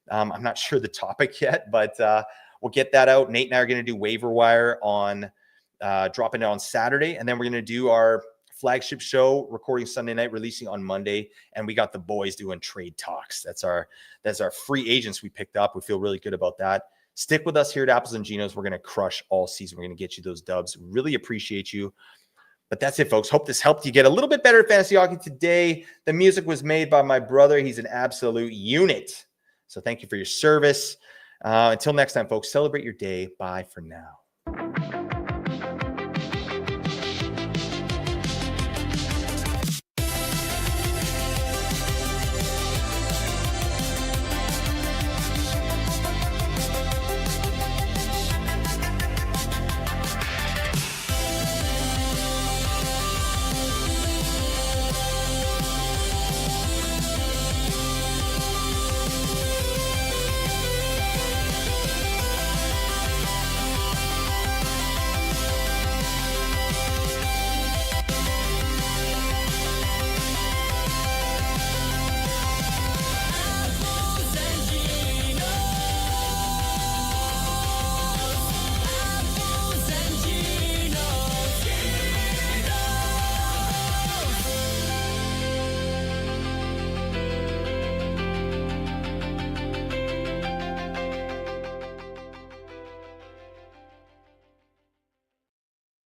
I'm not sure the topic yet, but we'll get that out. Nate and I are going to do waiver wire on dropping it on Saturday. And then we're going to do our flagship show, recording Sunday night, releasing on Monday. And we got the boys doing trade talks. That's our free agents we picked up. We feel really good about that. Stick with us here at Apples and Ginos. We're going to crush all season. We're going to get you those dubs. Really appreciate you. But that's it, folks. Hope this helped you get a little bit better at fantasy hockey today. The music was made by my brother. He's an absolute unit. So thank you for your service. Until next time, folks, celebrate your day. Bye for now.